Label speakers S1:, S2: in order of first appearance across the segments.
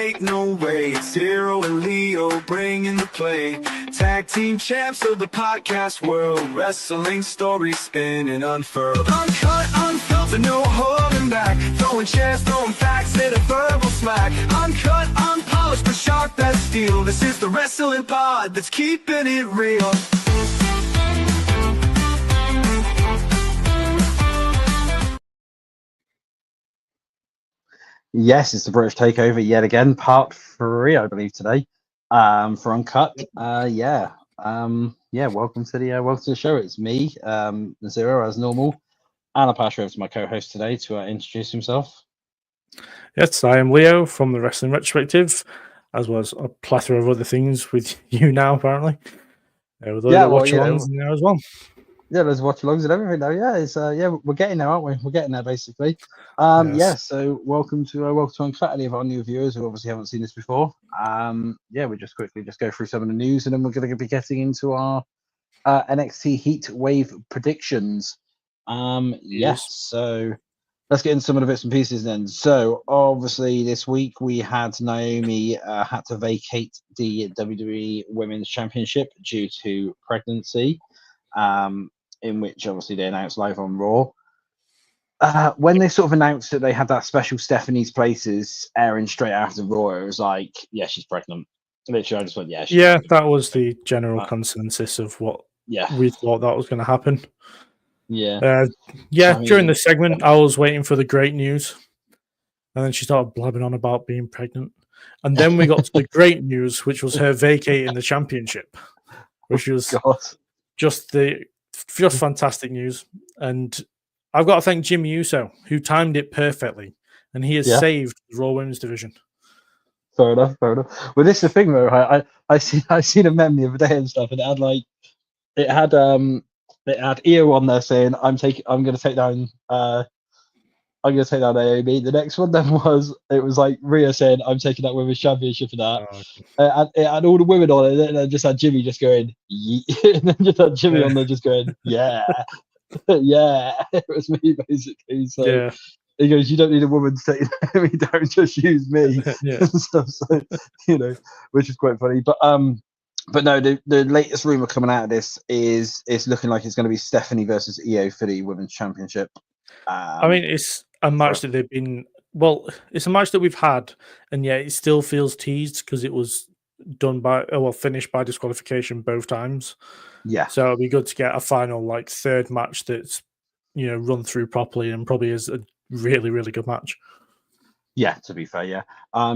S1: make no way. It's Xero and Leo bringing the play. Tag team champs of the podcast world. Wrestling stories spinning unfurled. Uncut, unfiltered, no holding back. Throwing chairs, throwing facts, hit a verbal smack. Uncut, unpolished, but sharp as steel. This is the wrestling pod that's keeping it real.
S2: Yes, it's the British Takeover yet again, part 3, I believe, today, for Uncut. Welcome to the show. It's me, Xero, as normal, and I'll pass you over to my co-host today to introduce himself.
S3: Yes, I am Leo from the Wrestling Retrospective, as well as a plethora of other things with you now, apparently. With watch-alongs in there as well.
S2: Yeah, there's watch-alongs and everything now. Yeah, it's we're getting there, aren't we? We're getting there, basically.
S3: Yes.
S2: So welcome to Uncut. Any of our new viewers who obviously haven't seen this before. We just quickly go through some of the news, and then we're going to be getting into our NXT heatwave predictions. So let's get into some of the bits and pieces then. So obviously this week we had Naomi had to vacate the WWE Women's Championship due to pregnancy. In which obviously they announced live on Raw. When they sort of announced that they had that special Stephanie's Places airing straight after Raw, it was like, yeah, she's pregnant. Literally, I just went,
S3: yeah, that was the general consensus of what we thought that was going to happen. During the segment, I was waiting for the great news, and then she started blabbing on about being pregnant, and then we got to the great news, which was her vacating the championship, which was just fantastic news. And I've got to thank Jimmy Uso, who timed it perfectly, and he has saved the Raw Women's division.
S2: Fair enough. Well, this is the thing though. I seen a meme the other day and stuff, and it had Io on there saying, I'm going to take down Naomi. The next one then it was like Rhea saying, I'm taking that women's championship for that. And it had all the women on it, and then just had Jimmy just going, and then just had Jimmy on there just going, yeah. It was me basically. So he goes, you don't need a woman to take me down, just use me. And stuff. So, which is quite funny. But no, the latest rumor coming out of this is it's looking like it's going to be Stephanie versus Io for the women's championship.
S3: It's a match that they've been. Well, it's a match that we've had, and yet it still feels teased because it was finished by disqualification both times.
S2: Yeah.
S3: So it'll be good to get a final third match that's run through properly and probably is a really, really good match.
S2: Yeah, to be fair, yeah. I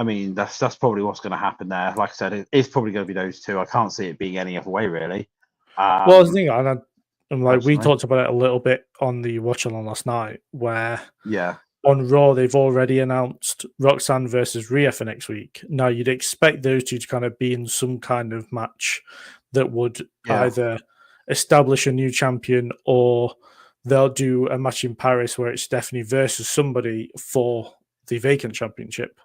S2: mean that's probably what's going to happen there. Like I said, it's probably going to be those two. I can't see it being any other way really.
S3: Well, the thing, and we talked about it a little bit on the watch along last night, where on Raw they've already announced Roxanne versus Rhea for next week. Now you'd expect those two to kind of be in some kind of match that would either establish a new champion, or they'll do a match in Paris where it's Stephanie versus somebody for the vacant championship.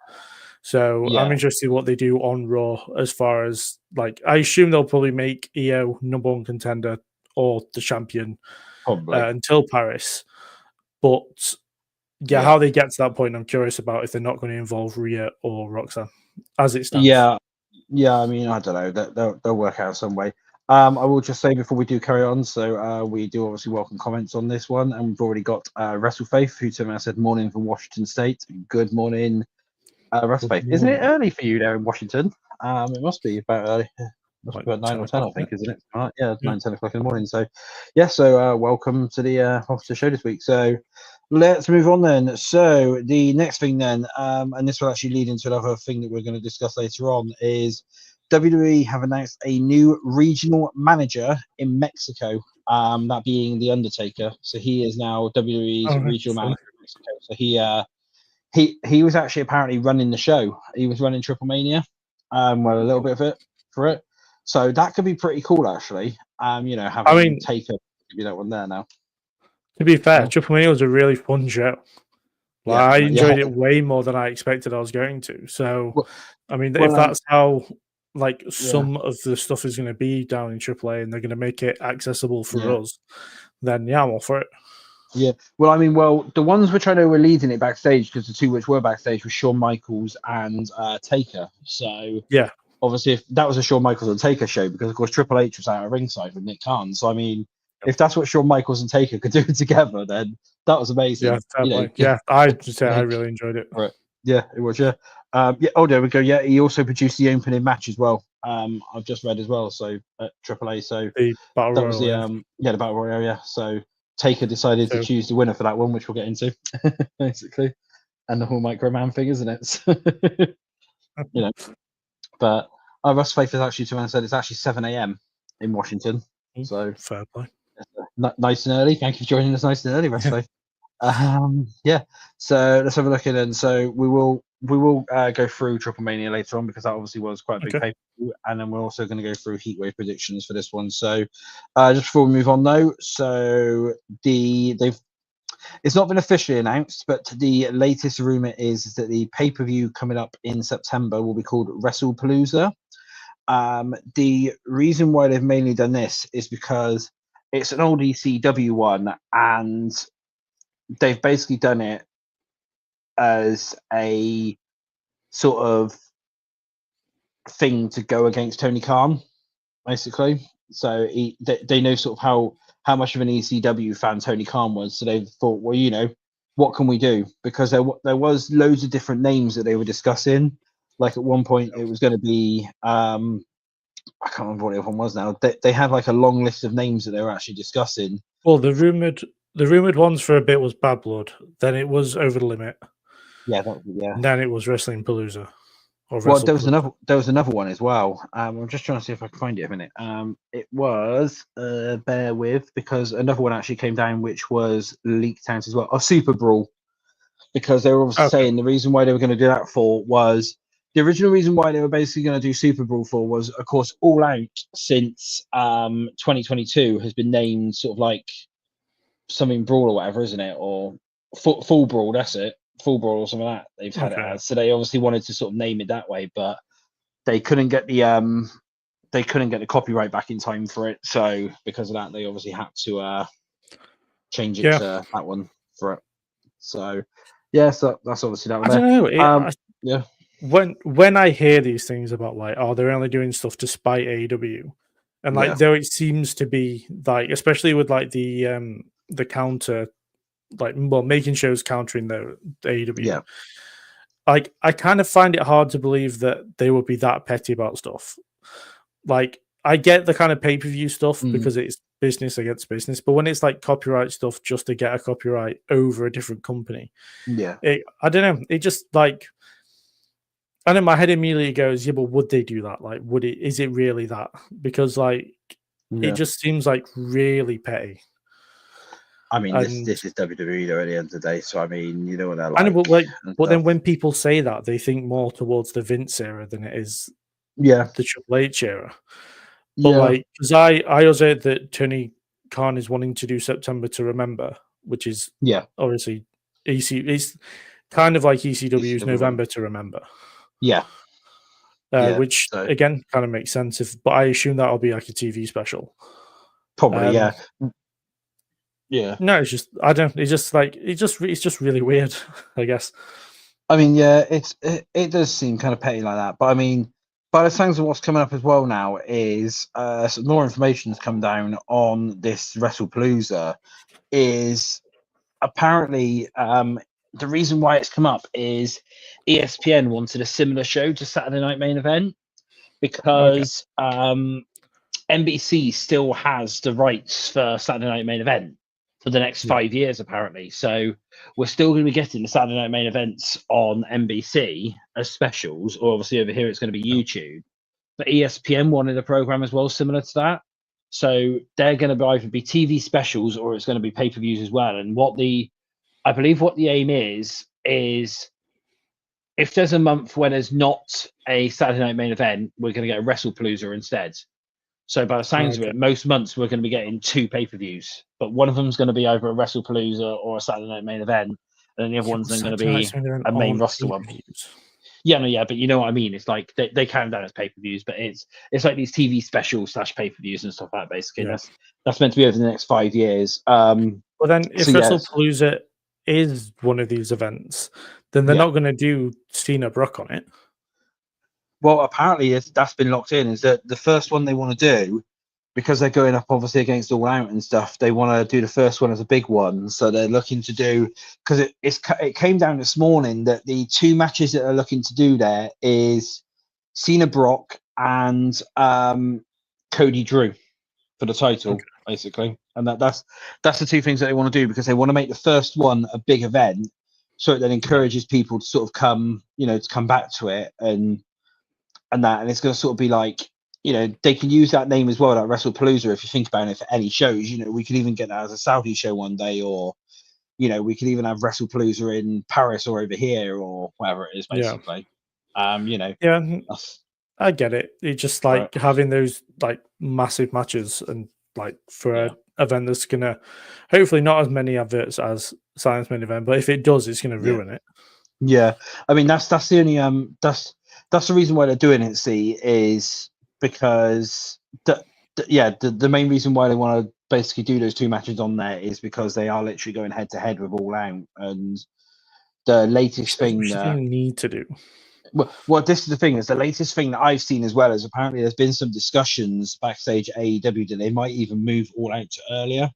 S3: So I'm interested in what they do on Raw as far as I assume they'll probably make Io number one contender or the champion until Paris. But how they get to that point, I'm curious about if they're not going to involve Rhea or Roxanne as it stands.
S2: I mean, I don't know. They'll work out some way. I will just say before we do carry on, so we do obviously welcome comments on this one, and we've already got WrestleFaith, who to me said morning from Washington State. Good morning, WrestleFaith. Isn't it early for you there in Washington? It must be about early. Must be about 9 or 10, I think, isn't it? 9, 10 o'clock in the morning. So, welcome to the show this week. So, let's move on then. So, the next thing then, and this will actually lead into another thing that we're going to discuss later on, is WWE have announced a new regional manager in Mexico, that being The Undertaker. So, he is now WWE's regional manager in Mexico. So, he was actually apparently running the show. He was running Triple Mania, a little bit of it for it. So that could be pretty cool, actually. Having Taker be that one there now.
S3: To be fair, Triple Mania was a really fun show. I enjoyed it way more than I expected I was going to. So, if that's how some of the stuff is going to be down in AAA and they're going to make it accessible for us, then I'm all for it.
S2: Yeah. Well, I mean, the ones which I know were leading it backstage, because the two which were backstage were Shawn Michaels and Taker. So
S3: yeah,
S2: obviously, if that was a Shawn Michaels and Taker show, because of course Triple H was out at ringside with Nick Khan. So I mean, if that's what Shawn Michaels and Taker could do together, then that was amazing.
S3: Yeah, yeah. I really enjoyed it.
S2: Right. Yeah, it was. Yeah. Yeah. Oh, there we go. Yeah, he also produced the opening match as well. I've just read as well. So at AAA. So
S3: the Battle
S2: that
S3: Royal,
S2: was the the Battle Royal. Yeah. So Taker decided to choose the winner for that one, which we'll get into, basically, and the whole Microman thing, isn't it? So, you know, but Russ Faith is actually, to be said, it's actually 7 a.m. in Washington. So
S3: fair play.
S2: Nice and early. Thank you for joining us nice and early, Russ Faith. Yeah. So let's have a look at it. And so we will go through Triple Mania later on, because that obviously was quite a big pay-per-view, and then we're also going to go through heatwave predictions for this one. So just before we move on though, so it's not been officially announced, but the latest rumor is that the pay-per-view coming up in September will be called WrestlePalooza. The reason why they've mainly done this is because it's an old ECW one, and they've basically done it as a sort of thing to go against Tony Khan, basically. So they know sort of how much of an ECW fan Tony Khan was. So they thought, well, you know, what can we do? Because there was loads of different names that they were discussing. Like at one point, it was going to be I can't remember what the other one was now. They had like a long list of names that they were actually discussing.
S3: Well, the rumored ones for a bit was Bad Blood. Then it was Over the Limit.
S2: Yeah,
S3: And then it was Wrestling Palooza.
S2: Well, there was another one as well. I'm just trying to see if I can find it a minute. It was bear with, because another one actually came down, which was leaked out as well. Super Brawl, because they were obviously saying the reason why they were going to do that for was the original reason why they were basically going to do Super Brawl for was, of course, All Out since 2022 has been named sort of like something Brawl or whatever, isn't it? Or full Brawl, that's it. Full Brawl or something like that they've had it as. So they obviously wanted to sort of name it that way, but they couldn't get the copyright back in time for it. So because of that, they obviously had to change it to that one for it. So so that's obviously that one.
S3: I don't know.
S2: Yeah.
S3: When I hear these things about like, oh, they're only doing stuff to spite AEW, and like though it seems to be like, especially with like the counter, like, well, making shows countering the AEW.
S2: Yeah.
S3: Like, I kind of find it hard to believe that they would be that petty about stuff. Like, I get the kind of pay-per-view stuff because it's business against business, but when it's like copyright stuff just to get a copyright over a different company, I don't know. It just like, and in my head immediately goes, yeah, but would they do that? Like, is it really that? Because like, it just seems like really petty.
S2: I mean, this is WWE though at the end of the day, so I mean, you know what they're like.
S3: I know, but then when people say that, they think more towards the Vince era than it is the Triple H era. But like, because I also heard that Tony Khan is wanting to do September to Remember, which is obviously it's kind of like ECW's November to Remember. Which again kind of makes sense. But I assume that'll be like a TV special.
S2: Probably,
S3: No, it's just I don't. It's just like it's just really weird, I guess.
S2: I mean, it does seem kind of petty like that, but I mean, by the sounds of what's coming up as well now is some more information has come down on this WrestlePalooza. Is apparently the reason why it's come up is ESPN wanted a similar show to Saturday Night Main Event because NBC still has the rights for Saturday Night Main Event for the next 5 years, apparently. So we're still going to be getting the Saturday Night Main Events on NBC as specials, or obviously over here it's going to be YouTube. But ESPN wanted a program as well, similar to that. So they're going to either be TV specials or it's going to be pay-per-views as well. And I believe what the aim is if there's a month when there's not a Saturday Night Main Event, we're going to get a WrestlePalooza instead. So by the sounds of it, most months we're going to be getting 2 pay-per-views, but one of them is going to be either a WrestlePalooza or a Saturday Night Main Event, and then the other one's then going to be a main roster one. But you know what I mean? It's like they count down as pay-per-views, but it's like these TV specials / pay-per-views and stuff like that. Basically, that's meant to be over the next 5 years.
S3: Well, then if WrestlePalooza is one of these events, then they're not going to do Cena Brock on it.
S2: Well, apparently that's been locked in. Is that the first one they want to do, because they're going up obviously against All Out and stuff. They want to do the first one as a big one, so they're looking to do, because it came down this morning that the 2 matches that they're looking to do there is Cena Brock and Cody Drew for the title, basically, and that's the 2 things that they want to do, because they want to make the first one a big event, so it then encourages people to sort of come back to it and it's going to sort of be like, they can use that name as well, like WrestlePalooza, if you think about it, for any shows. We could even get that as a Saudi show one day, or we could even have WrestlePalooza in Paris or over here or whatever it is, basically.
S3: I get it. It's just like having those like massive matches, and like for an event that's gonna hopefully not as many adverts as Science Main Event, but if it does, it's gonna ruin it.
S2: Yeah, I mean that's the only that's the reason why they're doing it. Is because the main reason why they want to basically do those 2 matches on there is because they are literally going head to head with All Out, and the latest thing
S3: they need to do.
S2: Well, this is the thing, is the latest thing that I've seen as well, is apparently there's been some discussions backstage at AEW that they might even move All Out to earlier.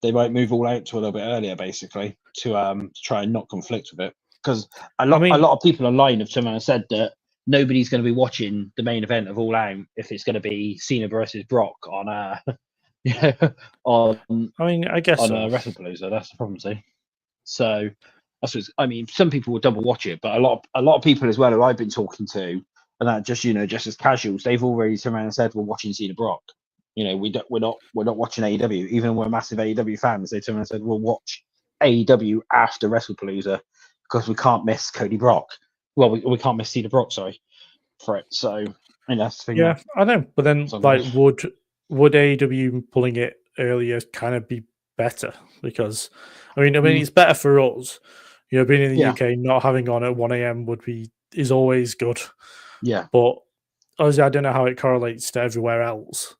S2: They might move All Out to a little bit earlier, basically, to try and not conflict with it, because a lot of people online have turned around and said that nobody's going to be watching the main event of All Out if it's going to be Cena versus Brock on I guess on WrestlePalooza. That's the problem, see. So some people will double watch it, but a lot of people as well who I've been talking to, and that just as casuals, they've already turned around and said we're watching Cena Brock. We're not watching AEW, even though we're massive AEW fans. They turned around and said we'll watch AEW after WrestlePalooza because we can't miss Cody Brock. Well, we can't miss Cena Brock, sorry, for it. So, that's the thing.
S3: Yeah, I know. But then, would AEW pulling it earlier kind of be better? Because, I mean, it's better for us. Being in the UK, not having on at 1 a.m. is always good.
S2: Yeah.
S3: But obviously, I don't know how it correlates to everywhere else.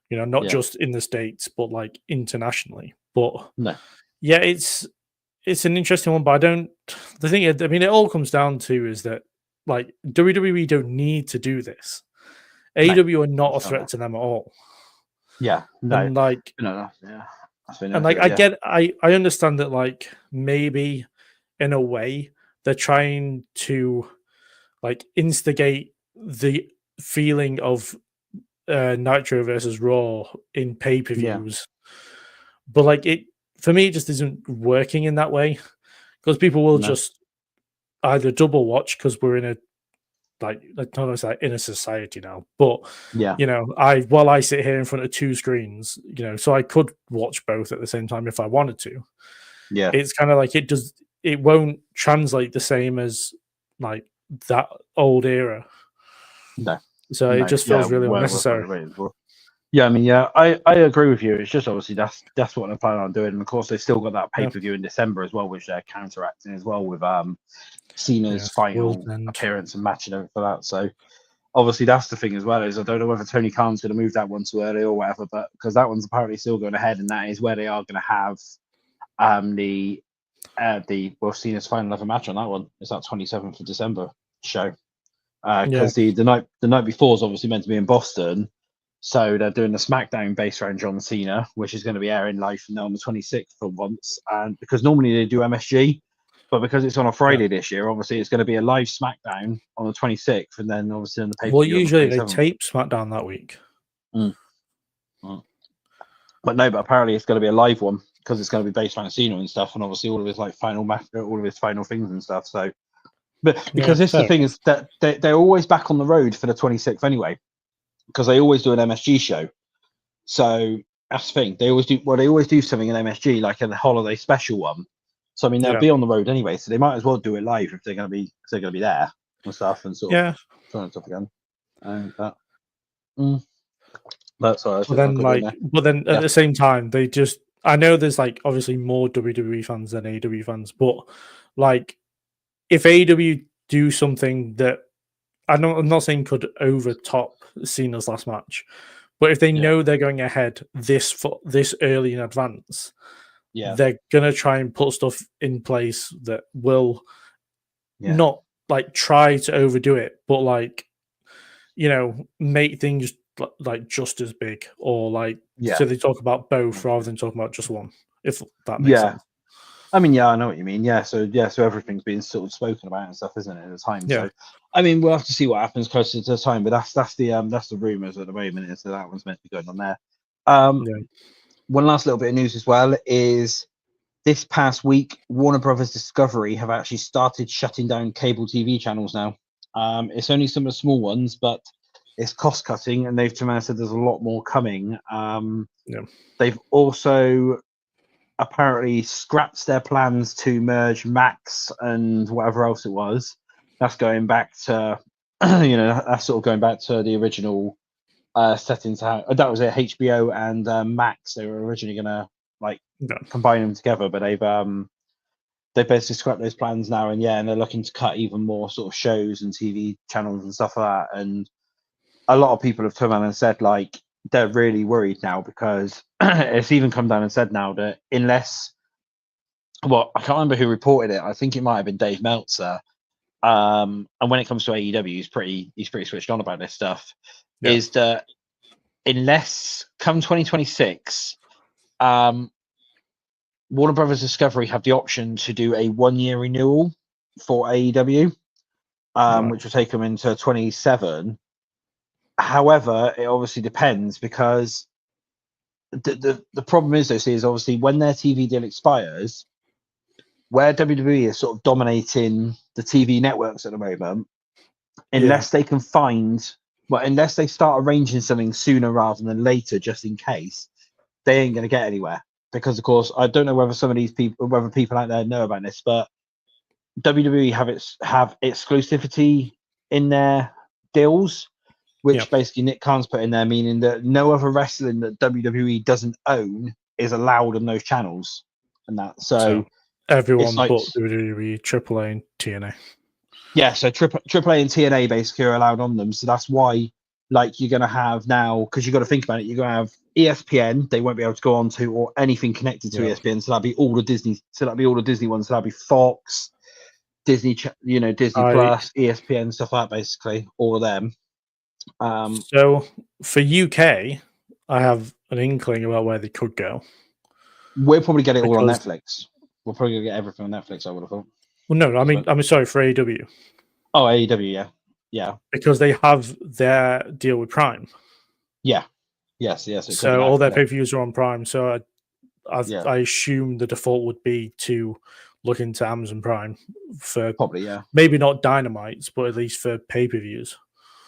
S3: Not just in the States, but like internationally. But it's an interesting one, but the thing is, it all comes down to is that like WWE don't need to do this. AEW are not a threat to them at all.
S2: Yeah, no,
S3: and like and like I understand that like maybe in a way they're trying to like instigate the feeling of Nitro versus Raw in pay-per-views, but like it. For me, it just isn't working in that way, because people will just either double watch, because we're in a in a society now. But while I sit here in front of 2 screens, so I could watch both at the same time if I wanted to.
S2: Yeah,
S3: it's kind of like it won't translate the same as like that old era.
S2: No,
S3: so it just feels really unnecessary.
S2: Yeah, I mean, I agree with you. It's just obviously that's what they're planning on doing. And of course, they've still got that pay-per-view in December as well, which they're counteracting as well with Cena's final appearance and match and everything for that. So obviously that's the thing as well, is I don't know whether Tony Khan's going to move that one too early or whatever, but because that one's apparently still going ahead, and that is where they are going to have Cena's final ever match on that one. It's that 27th of December show. Because the night before is obviously meant to be in Boston. So they're doing the SmackDown based around John Cena, which is going to be airing live from now on the 26th for once. And because normally they do MSG, but because it's on a Friday this year, obviously it's going to be a live SmackDown on the 26th, and then obviously on the pay-per-view.
S3: Well, usually they tape SmackDown that week.
S2: But apparently it's going to be a live one, because it's going to be based around Cena and stuff, and obviously all of his like final match, all of his final things and stuff. So, but because the thing is that they're always back on the road for the 26th anyway, because they always do an MSG show. So that's the thing. They always do something in MSG, like a holiday special one. So I mean, they'll be on the road anyway, so they might as well do it live if they're going to be there and stuff, and sort of trying stuff again. And that's all right.
S3: But then at the same time, I know there's like obviously more WWE fans than AEW fans, but like if AEW do something that I'm not saying could overtop Cena's last match, but if they know they're going ahead this early in advance, they're gonna try and put stuff in place that will not like try to overdo it, but like make things like just as big, or like so they talk about both rather than talking about just one. If that makes sense.
S2: I mean, I know what you mean. So everything's being sort of spoken about and stuff, isn't it, at the time?
S3: Yeah.
S2: So, I mean, we'll have to see what happens closer to the time. But that's the rumors at the moment, is that one's meant to be going on there. One last little bit of news as well is this past week, Warner Brothers Discovery have actually started shutting down cable TV channels now. It's only some of the small ones, but it's cost cutting, and they've come out and said there's a lot more coming. They've also apparently scrapped their plans to merge Max and whatever else it was. That's going back to, that's sort of going back to the original settings. That was it, HBO and Max. They were originally going to combine them together, but they've basically scrapped those plans now, and they're looking to cut even more sort of shows and TV channels and stuff like that. And a lot of people have come out and said they're really worried now, because it's even come down and said now that unless, I can't remember who reported it. I think it might have been Dave Meltzer. And when it comes to AEW, he's pretty switched on about this stuff. Is that unless come 2026, Warner Brothers Discovery have the option to do a 1-year renewal for AEW, which will take them into 27. However, it obviously depends, because the problem is obviously when their TV deal expires, where WWE is sort of dominating the TV networks at the moment, unless they can unless they start arranging something sooner rather than later, just in case, they ain't going to get anywhere. Because of course, I don't know whether whether people out there know about this, but WWE have exclusivity in their deals, which basically Nick Khan's put in there, meaning that no other wrestling that WWE doesn't own is allowed on those channels, and that. So
S3: everyone but WWE, AAA, and TNA.
S2: Yeah, so AAA and TNA basically are allowed on them. So that's why, you're going to have now, because you've got to think about it, you're going to have ESPN. They won't be able to go on to, or anything connected to ESPN. So that'll be all the Disney. So that'll be all the Disney ones. So that'll be Fox, Disney, Disney Plus, ESPN, stuff like that. Basically, all of them.
S3: So for UK, I have an inkling about where they could go.
S2: We'll probably get it all on Netflix. We're probably gonna get everything on Netflix, I would have thought.
S3: Well, no, I mean sorry, for AEW.
S2: Oh, AEW, yeah.
S3: Because they have their deal with Prime.
S2: Yeah. Yes.
S3: So all their pay-per-views are on Prime. So I assume the default would be to look into Amazon Prime for
S2: probably,
S3: maybe not Dynamites, but at least for pay-per-views.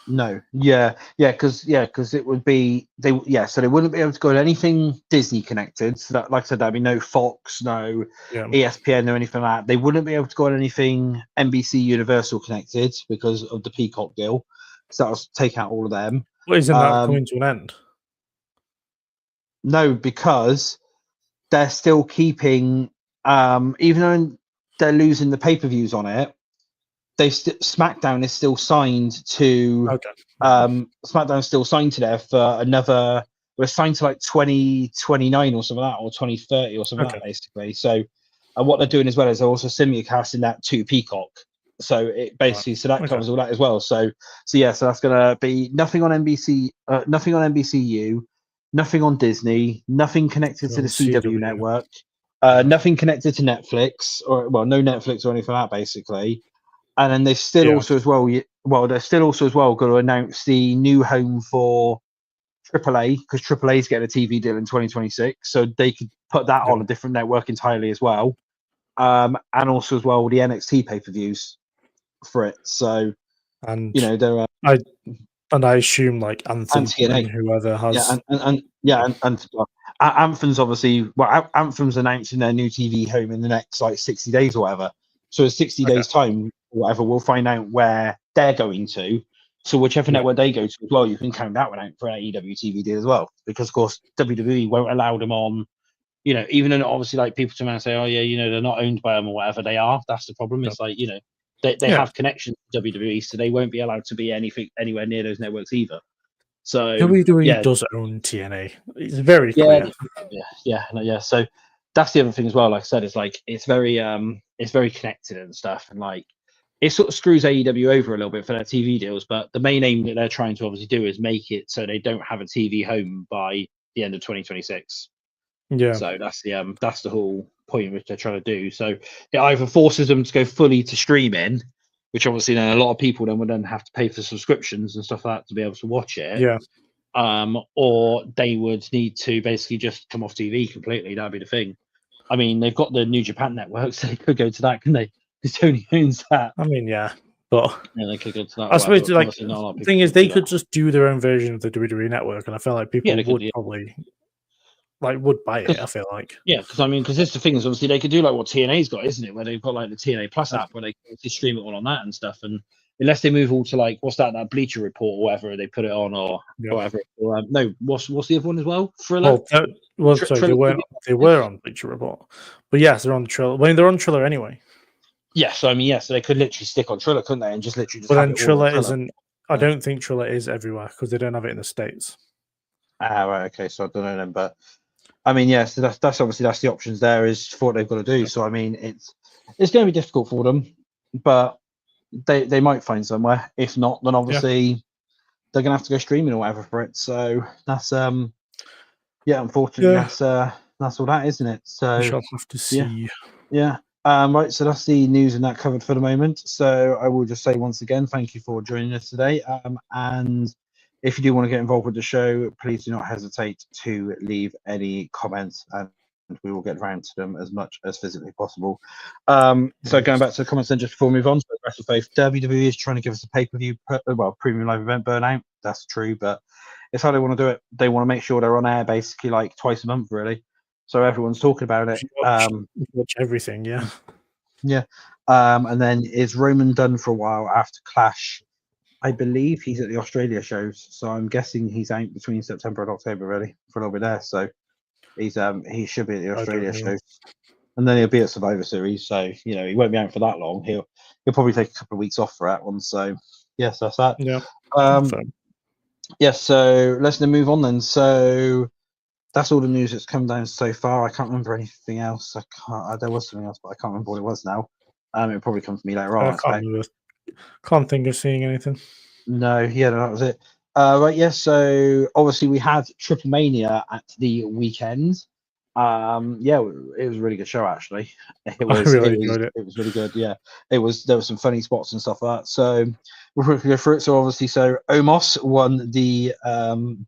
S2: No, because it would be so they wouldn't be able to go to anything Disney connected. So that, like I said, there'd be no Fox, no ESPN, or anything like that. They wouldn't be able to go on anything NBC Universal connected because of the Peacock deal. So that was take out all of them.
S3: Well, isn't that coming to an end?
S2: No, because they're still keeping, even though they're losing the pay-per-views on it. SmackDown is still signed to. SmackDown is still signed to there for another. We're signed to 2029 or something like that, or 2030 or something like that, basically. So, and what they're doing as well is they're also simulcasting that to Peacock. So it basically that covers all that as well. So that's gonna be nothing on NBC, nothing on NBCU, nothing on Disney, nothing connected to the CW network, nothing connected to Netflix, no Netflix or anything like that, basically. And then they're still also as well going to announce the new home for AAA, because AAA is getting a TV deal in 2026, so they could put that on a different network entirely as well. And also as well the NXT pay-per-views for it. So,
S3: and
S2: they're
S3: I assume Anthem and whoever has
S2: Anthem's obviously Anthem's announcing their new TV home in the next 60 days or whatever. So in 60 days time, whatever, we'll find out where they're going to. So whichever network they go to as well, you can count that one out for an AEW TV deal as well. Because of course WWE won't allow them on, even though obviously people come out and say, oh yeah, they're not owned by them or whatever, they are. That's the problem. It's they have connections to WWE, so they won't be allowed to be anywhere near those networks either. So
S3: WWE does own TNA. It's very clear.
S2: So that's the other thing as well. Like I said, it's like it's very connected and stuff, and like it sort of screws AEW over a little bit for their TV deals. But the main aim that they're trying to obviously do is make it so they don't have a TV home by the end of 2026.
S3: Yeah.
S2: So that's the whole point which they're trying to do. So it either forces them to go fully to streaming, which obviously then a lot of people then would then have to pay for subscriptions and stuff like that to be able to watch it.
S3: Yeah.
S2: Or they would need to basically just come off TV completely. That'd be the thing. I mean, they've got the New Japan Network, so they could go to that, couldn't they? Because Tony owns that.
S3: I mean, yeah, but
S2: yeah, they could go to that.
S3: I suppose like the thing is, they could just do their own version of the WWE Network, and I feel like people would probably would buy it. I feel like
S2: because it's the thing is obviously they could do like what TNA's got, isn't it? Where they've got like the TNA Plus app where they can stream it all on that and stuff. And unless they move all to like what's that Bleacher Report or whatever they put it on or whatever. Or, no, what's the other one as well? Thriller.
S3: They were on Bleacher Report, but yes, they're on Triller. Well, they're on Triller anyway.
S2: Yes, so I mean, so they could literally stick on Triller, couldn't they? And just literally.
S3: But then Triller isn't. I don't think Triller is everywhere because they don't have it in the States.
S2: Right. Okay. So I don't know them, but I mean, so that's obviously the options there is for what they've got to do. So I mean, it's going to be difficult for them, but they might find somewhere. If not, then obviously they're going to have to go streaming or whatever for it. So that's unfortunately that's all that, isn't it? So
S3: we shall have to see.
S2: Yeah. Right, so that's the news and that covered for the moment. So I will just say once again, thank you for joining us today. And if you do want to get involved with the show, please do not hesitate to leave any comments, and we will get around to them as much as physically possible. So going back to the comments then, just before we move on, so WrestleFaith, WWE is trying to give us a pay-per-view, premium live event burnout. That's true, but it's how they want to do it. They want to make sure they're on air basically like twice a month, really. So everyone's talking about it.
S3: Watch everything, yeah.
S2: And then is Roman done for a while after Clash? I believe he's at the Australia shows, so I'm guessing he's out between September and October, really, for a little bit there. So he should be at the Australia shows, and then he'll be at Survivor Series. So he won't be out for that long. He'll probably take a couple of weeks off for that one. So yes, that's that.
S3: Yeah.
S2: So let's then move on then. So. That's all the news that's come down so far. I can't remember anything else. There was something else, but I can't remember what it was now. It'll probably come to me later on.
S3: Can't think of seeing anything.
S2: No, that was it. Right, so obviously we had Triple Mania at the weekend. It was a really good show actually. It was really good. Yeah, there were some funny spots and stuff like that. So we're going to go through it. So obviously, Omos won the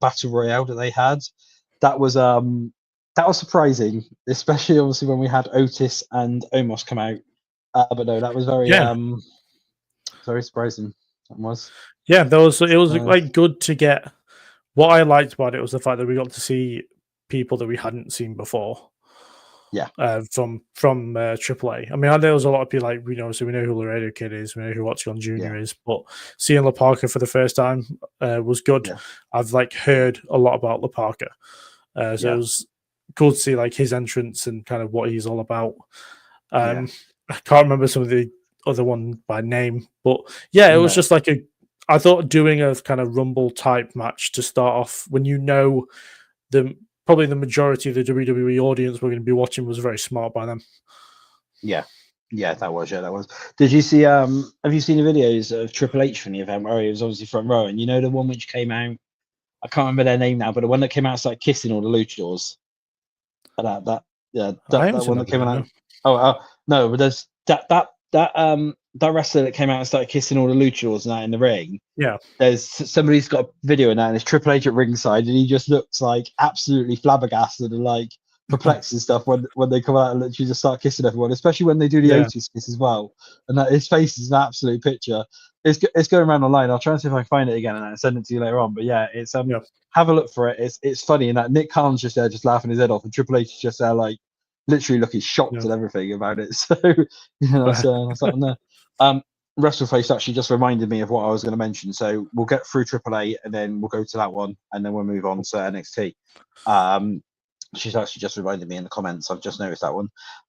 S2: Battle Royale that they had. That was surprising, especially obviously when we had Otis and Omos come out. But no, that was very very surprising. That was. Yeah,
S3: it was like good to get. What I liked about it was the fact that we got to see people that we hadn't seen before.
S2: Yeah.
S3: From AAA. I mean, there was a lot of people we know who Laredo Kid is, we know who Octagon Jr. is, but seeing La Parka for the first time was good. Yeah. I've heard a lot about La Parka. It was good to see his entrance and kind of what he's all about. I can't remember some of the other one by name, but it was just I thought doing a kind of Rumble type match to start off when probably the majority of the WWE audience we're going to be watching was very smart by them.
S2: Yeah, that was. Did you see? Have you seen the videos of Triple H from the event where he was obviously front row, and the one which came out? I can't remember their name now, but the one that came out started kissing all the luchadors. That one that came out. Oh no, but there's that wrestler that came out and started kissing all the luchadors and that in the ring.
S3: Yeah,
S2: there's somebody's got a video in that, and it's Triple H at ringside, and he just looks absolutely flabbergasted and perplexed and stuff when they come out and literally just start kissing everyone, especially when they do the Otis kiss as well. And that his face is an absolute picture. It's going around online. I'll try and see if I can find it again and then send it to you later on. But it's have a look for it. It's funny, and that Nick Khan's just there, just laughing his head off, and Triple H is just there, literally looking shocked and everything about it. So that's something there. WrestleFace actually just reminded me of what I was going to mention. So we'll get through AAA and then we'll go to that one, and then we'll move on to NXT. She's actually just reminded me in the comments. I've just noticed that one.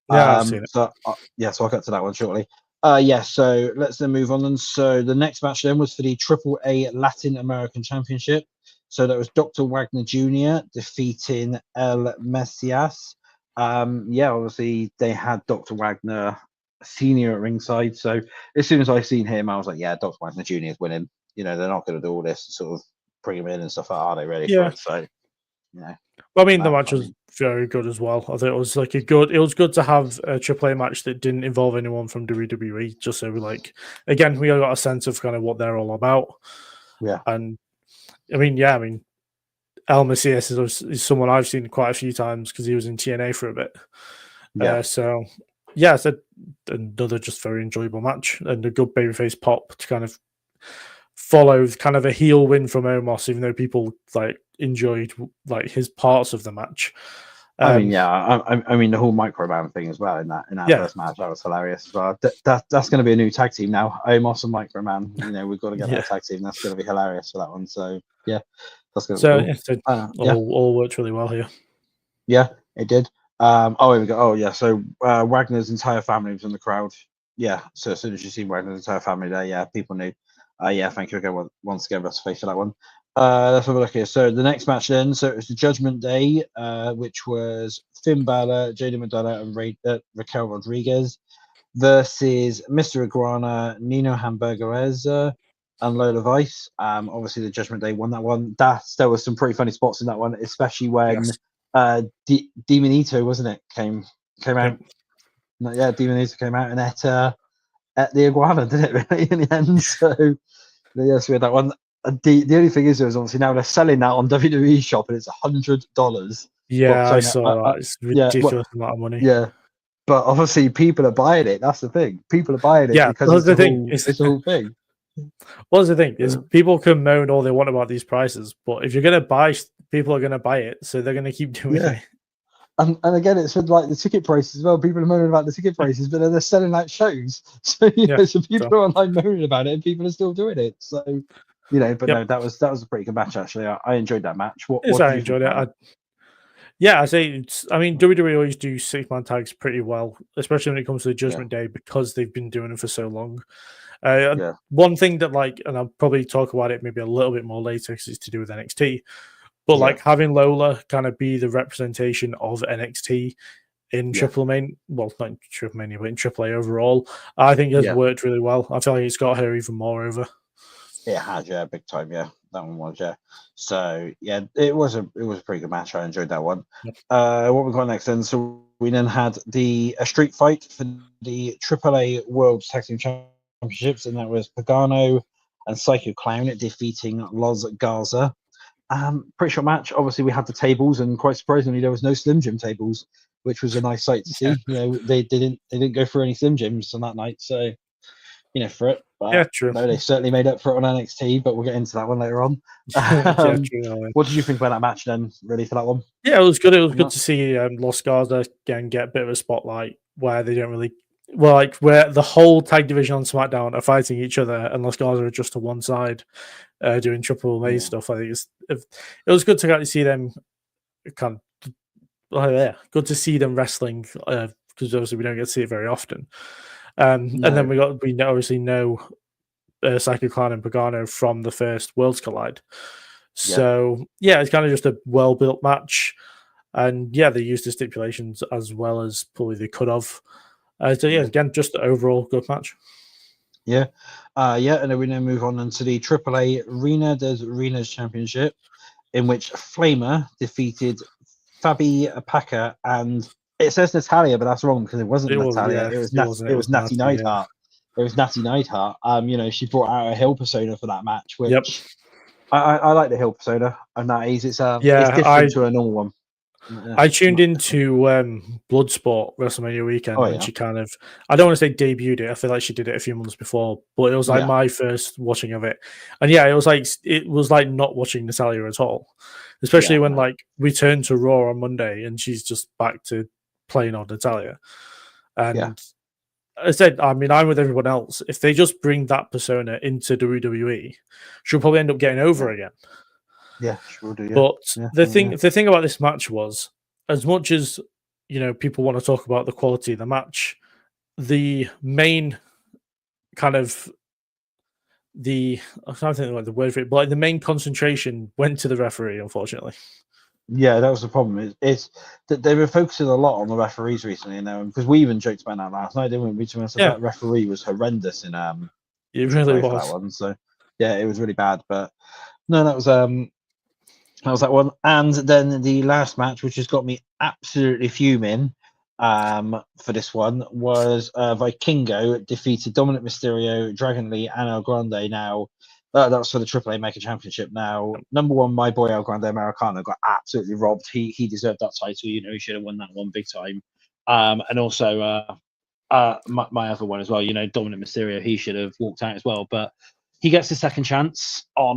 S3: I've seen it.
S2: So I'll get to that one shortly. So let's then move on. And so the next match then was for the AAA Latin American Championship. So that was Dr. Wagner Jr. defeating El Mesias. obviously they had Dr. Wagner Senior at ringside. So as soon as I seen him, I was like, yeah, Dr. Wagner Jr. is winning. They're not going to do all this and sort of bring him in and stuff. Are they ready for it? So,
S3: Well, I mean, the match was very good as well. I think it was like it was good to have a AAA match that didn't involve anyone from WWE, just so again, we got a sense of kind of what they're all about.
S2: Yeah.
S3: And I mean, El Macias is someone I've seen quite a few times because he was in TNA for a bit. Yeah. It's another just very enjoyable match and a good babyface pop to kind of follow kind of a heel win from Omos, even though people enjoyed his parts of the match.
S2: I mean, the whole Microman thing as well in that first match, that was hilarious as well. That's going to be a new tag team now, Omos and Microman. We've got to get that tag team. That's going to be hilarious for that one. So yeah, that's going to be cool.
S3: All worked really well here.
S2: Yeah, it did. Here we go. Oh yeah, so Wagner's entire family was in the crowd. Yeah, so as soon as you see Wagner's entire family there, people knew. Thank you again once again, best face for that one. Let's have a look here. So the next match then, so it was the Judgment Day, which was Finn Balor, JD McDonough, and Raquel Rodriguez versus Mr. Iguana, Nino Hamburguesa, and Lola Vice. Obviously the Judgment Day won that one. There was some pretty funny spots in that one, especially when Demonito, wasn't it, came out. Yeah, Demonito came out and at the Iguana, did it really in the end? So yes, we had that one. The only thing is, obviously now they're selling that on WWE Shop and it's $100.
S3: Yeah, I saw that. It's ridiculous amount of money.
S2: Yeah, but obviously people are buying it. That's the thing. People are buying it because it's the whole thing.
S3: What's the thing is people can moan all they want about these prices, but if you're going to buy, people are going to buy it, so they're going to keep doing it.
S2: And again, it's with the ticket prices as well. People are moaning about the ticket prices, but then they're selling out shows. So so people are online moaning about it, and people are still doing it. So no, that was a pretty good match actually. I enjoyed that match.
S3: I enjoyed it. I say WWE always do 6-man tags pretty well, especially when it comes to the Judgment Day because they've been doing it for so long. One thing that and I'll probably talk about it maybe a little bit more later because it's to do with NXT. But having Lola kind of be the representation of NXT in Triple Mania, well, not in Triple Mania, but in AAA overall, I think has worked really well. I feel like it's got her even more over.
S2: It has, big time, that one was, So it was a pretty good match. I enjoyed that one. What we got next then? So we then had a street fight for the AAA World Tag Team Championships, and that was Pagano and Psycho Clown defeating Los Garza. Pretty short match. Obviously, we had the tables, and quite surprisingly, there was no Slim Jim tables, which was a nice sight to see. They didn't go for any Slim Jims on that night, so for it. But,
S3: true.
S2: No, they certainly made up for it on NXT, but we'll get into that one later on.
S3: True.
S2: What did you think about that match then? Really for that one?
S3: Yeah, it was good. It was good to see Los Garza again get a bit of a spotlight where they don't really. Well, where the whole tag division on SmackDown are fighting each other, and Los Garza are just to one side, doing Triple A stuff. I think it was good to see them good to see them wrestling because obviously we don't get to see it very often. And then we obviously know Psycho Clown and Pagano from the first Worlds Collide. So it's kind of just a well built match, and they used the stipulations as well as probably they could have. Again, just the overall good match.
S2: And then we now move on into the AAA Reina des Reinas Championship, in which Flamer defeated Fabi Paca, and it says Natalia, but that's wrong because it wasn't Natalia. It was Natty Neidhart. It was Natty Neidhart. She brought out a heel persona for that match, which I like the heel persona and that is it's different to a normal one.
S3: I tuned into Bloodsport WrestleMania weekend and she kind of, I don't want to say debuted it. I feel like she did it a few months before, but it was my first watching of it. And it was like not watching Natalia at all, especially when we turned to Raw on Monday and she's just back to playing on Natalia. And I said, I'm with everyone else. If they just bring that persona into WWE, she'll probably end up getting over again.
S2: Yeah, sure do. Yeah.
S3: But the thing about this match was, as much as people want to talk about the quality of the match, the main kind of I can't think of the word for it, but the main concentration went to the referee, unfortunately.
S2: Yeah, that was the problem. It's that they were focusing a lot on the referees recently, because we even joked about that last night, didn't we? We said that referee was horrendous in
S3: it really was
S2: that one. So yeah, it was really bad. But no, that was that one. And then the last match, which has got me absolutely fuming, for this one was Vikingo defeated Dominic Mysterio, Dragon Lee, and El Grande. Now that was for the AAA Mega Championship. Now, number one, my boy El Grande Americano got absolutely robbed. He deserved that title. He should have won that one big time. And also my other one as well. Dominic Mysterio, he should have walked out as well. But he gets a second chance on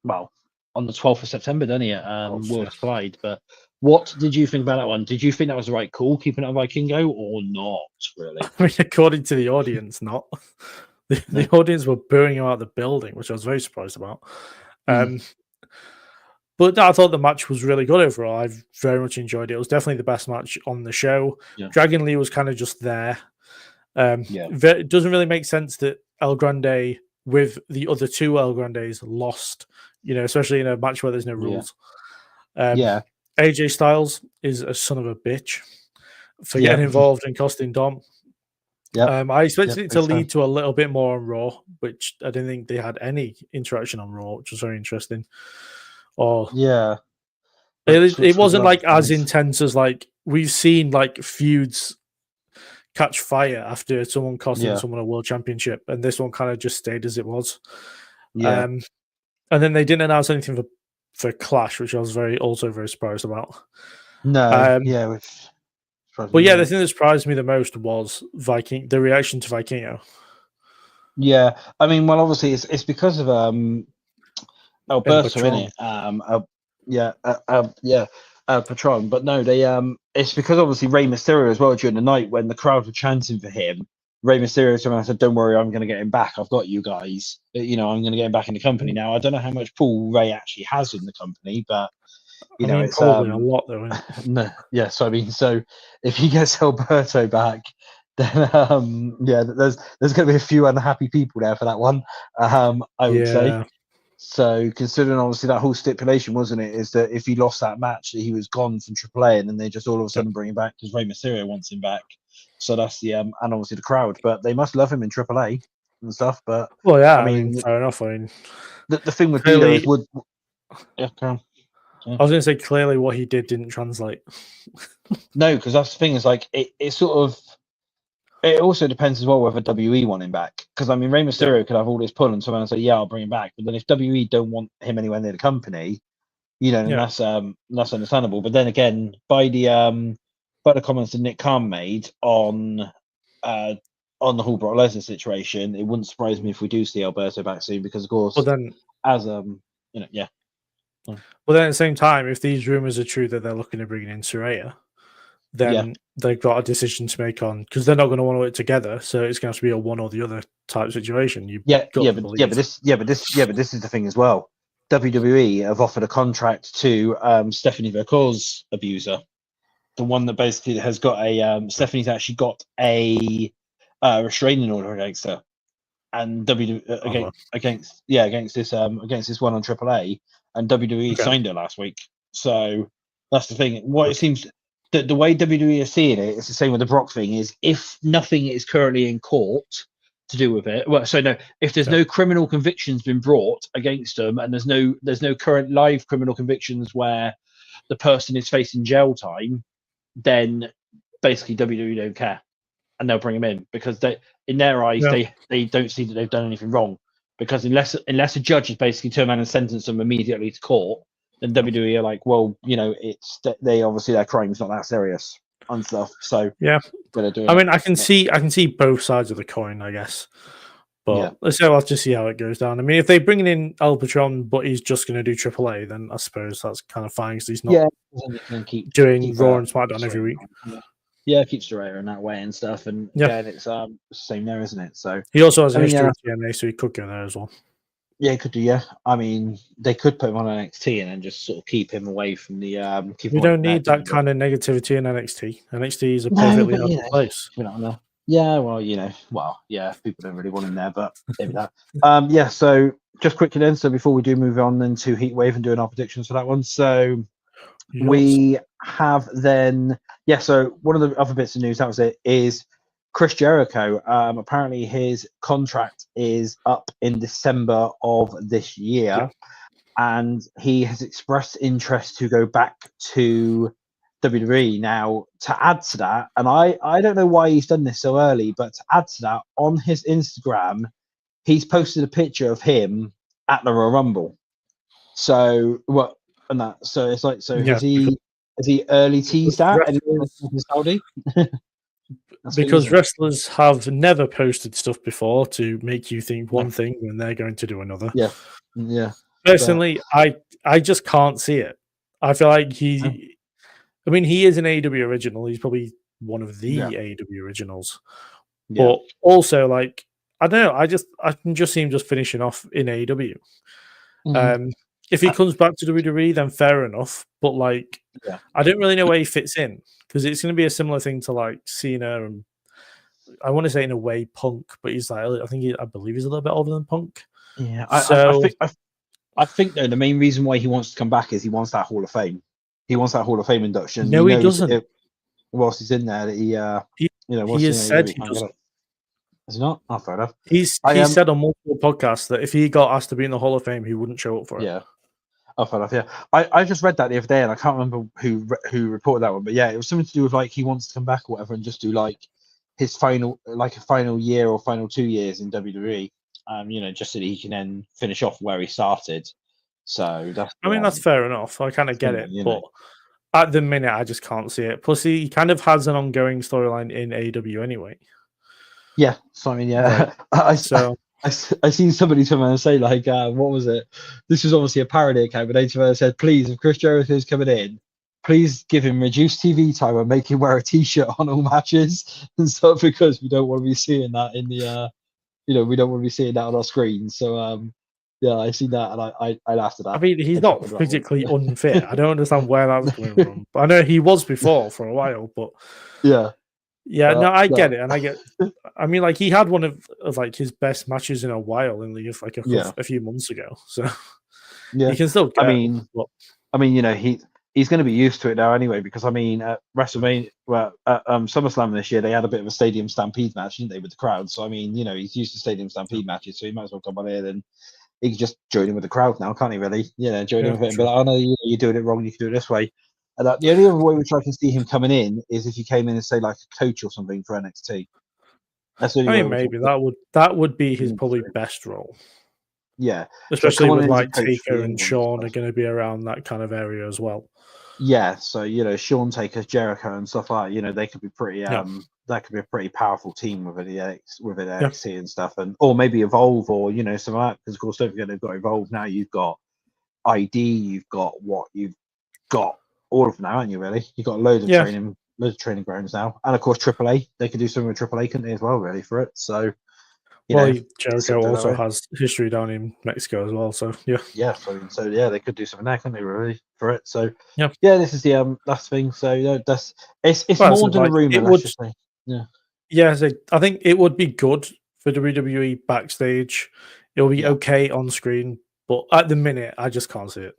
S2: the 12th of September, doesn't he? Worlds Collide. But what did you think about that one? Did you think that was the right call, keeping it on Vikingo, or not? Really?
S3: I mean, according to the audience, not. The audience were booing him out of the building, which I was very surprised about. But I thought the match was really good overall. I very much enjoyed it. It was definitely the best match on the show. Yeah. Dragon Lee was kind of just there. It doesn't really make sense that El Grande with the other two El Grandes lost, especially in a match where there's no rules. AJ Styles is a son of a bitch for getting involved and costing Dom. I expected it to lead to a little bit more on Raw, which I didn't think they had any interaction on Raw, which was very interesting. It wasn't like as intense as like we've seen like feuds catch fire after someone costing someone a world championship, and this one kind of just stayed as it was. And then they didn't announce anything for Clash, which I was also very surprised about.
S2: The
S3: thing that surprised me the most was the reaction to Vikingo.
S2: Yeah, I mean, well, obviously it's because of Alberto in it. Patron. But no, they it's because obviously Rey Mysterio as well during the night when the crowd were chanting for him. Rey Mysterio to him and said, "Don't worry, I'm going to get him back. I've got you guys. I'm going to get him back in the company." Now, I don't know how much pull Rey actually has in the company, but it's
S3: probably a lot though. Isn't it?
S2: No, yeah. So I mean, if he gets Alberto back, then there's going to be a few unhappy people there for that one. I would say. So considering obviously that whole stipulation, wasn't it, is that if he lost that match, that he was gone from AAA, and then they just all of a sudden bring him back because Rey Mysterio wants him back. So that's the and obviously the crowd, but they must love him in AAA and stuff. But
S3: I mean, fair enough. I mean,
S2: the thing with Vito is
S3: I was going to say clearly what he did didn't translate.
S2: No, because that's the thing is like it sort of. It also depends as well whether WE want him back. Because, I mean, Rey Mysterio could have all this pull and someone say, I'll bring him back. But then if WE don't want him anywhere near the company, that's understandable. But then again, by the comments that Nick Khan made on the whole Brock Lesnar situation, it wouldn't surprise me if we do see Alberto back soon because, of course,
S3: Well, then at the same time, if these rumors are true that they're looking at bringing in Saraya, then they've got a decision to make on because they're not going to want to work together. So it's going to have to be a one or the other type situation. But this is the thing as well. WWE have offered a contract to Stephanie Vercore's abuser, the one that basically has got Stephanie's actually got a restraining order against her, and against this one on AAA, and WWE signed her last week. So that's the thing. What it seems. The way WWE is seeing it, it's the same with the Brock thing, is if nothing is currently in court to do with it, if there's no criminal convictions been brought against them and there's no current live criminal convictions where the person is facing jail time, then basically WWE don't care and they'll bring him in because in their eyes they don't see that they've done anything wrong, because unless a judge is basically turned around and sentenced them immediately to court, then WWE are like, well, it's they obviously their crime's not that serious and stuff. So I mean, I can see both sides of the coin, I guess. But let's have to see how it goes down. I mean, if they bring in El Patron, but he's just going to do AAA, then I suppose that's kind of fine because he's not doing Raw and SmackDown every week.
S2: Keeps Saraya in that way and stuff, and it's the same there, isn't it? So
S3: he also has a history with TNA, so he could go there as well.
S2: Yeah, he could do. Yeah, I mean, they could put him on NXT and then just sort of keep him away from the.
S3: We don't need that kind of negativity in NXT. NXT is a perfectly other place.
S2: People don't really want him there, but maybe that. So just quickly then, so before we do move on then to Heatwave and doing our predictions for that one, so we have then, so one of the other bits of news, that was it, is Chris Jericho. Apparently his contract is up in December of this year, and he has expressed interest to go back to WWE. Now, to add to that, and I don't know why he's done this so early, but to add to that, on his Instagram, he's posted a picture of him at the Royal Rumble. So what? And that, so it's like, so has he early teased that? And Saudi?
S3: Because wrestlers have never posted stuff before to make you think one thing when they're going to do another.
S2: Yeah.
S3: Personally, I just can't see it. I feel like he is an AEW original. He's probably one of the AEW originals. But also, like, I don't know. I can just see him just finishing off in AEW. If he comes back to WWE, then fair enough. But like, I don't really know where he fits in, because it's going to be a similar thing to like Cena, and I want to say in a way Punk, but he's like, I believe he's a little bit older than Punk.
S2: Yeah, I think though the main reason why he wants to come back is he wants that Hall of Fame. He wants that Hall of Fame induction.
S3: No, he doesn't.
S2: Whilst he's in there, that he
S3: has said he doesn't.
S2: Is he not? Oh, fair enough.
S3: He said on multiple podcasts that if he got asked to be in the Hall of Fame, he wouldn't show up for it.
S2: Yeah. Oh, fair enough. Yeah. I just read that the other day, and I can't remember who reported that one, but yeah, it was something to do with like he wants to come back or whatever and just do like his final year or final 2 years in WWE. Just so that he can then finish off where he started. So
S3: that's fair enough. I kind of get it, but at the minute, I just can't see it. Plus, he kind of has an ongoing storyline in AEW anyway.
S2: Yeah, so I mean, yeah. Right. I seen somebody come and say like, what was it? This was obviously a parody account, but they said, please, if Chris Jericho's coming in, please give him reduced TV time and make him wear a T-shirt on all matches and stuff, because we don't want to be seeing that in the, we don't want to be seeing that on our screen. So, yeah, I see that, and I laughed at that.
S3: I mean, he's not physically unfit. I don't understand where that's coming from. But I know he was before for a while, but yeah, no, I get it, and I get. I mean, like he had one of like his best matches in a while in the like a few months ago. So he can still. Go,
S2: he's going to be used to it now anyway, because I mean, at WrestleMania, SummerSlam this year, they had a bit of a stadium stampede match, didn't they, with the crowd? So I mean, he's used to stadium stampede matches, so he might as well come on in and he can just join in with the crowd now, can't he? Really, join in with it and be like, "Oh no, you're doing it wrong. You can do it this way." And the only other way which I can see him coming in is if he came in and say like a coach or something for NXT.
S3: That's the only way maybe that would be his probably best role.
S2: Yeah,
S3: especially with like Taker and Shawn are going to be around that kind of area as well.
S2: Yeah, so Shawn, Taker, Jericho, and stuff like they could be pretty. That could be a pretty powerful team within NXT and stuff, or maybe Evolve, or some of that. Because of course, don't forget they've got Evolve now. You've got ID, you've got all of them now, haven't you? Really, you've got loads of training grounds now, and of course AAA. They could do something with AAA, couldn't they, as well? Really for it. So.
S3: Jericho also has history down in Mexico as well, so
S2: yeah. So they could do something there, couldn't they? Really for it. So this is the last thing. So that's it's more than a rumor. Let's just say.
S3: So I think it would be good for WWE backstage. It will be okay on screen, but at the minute, I just can't see it.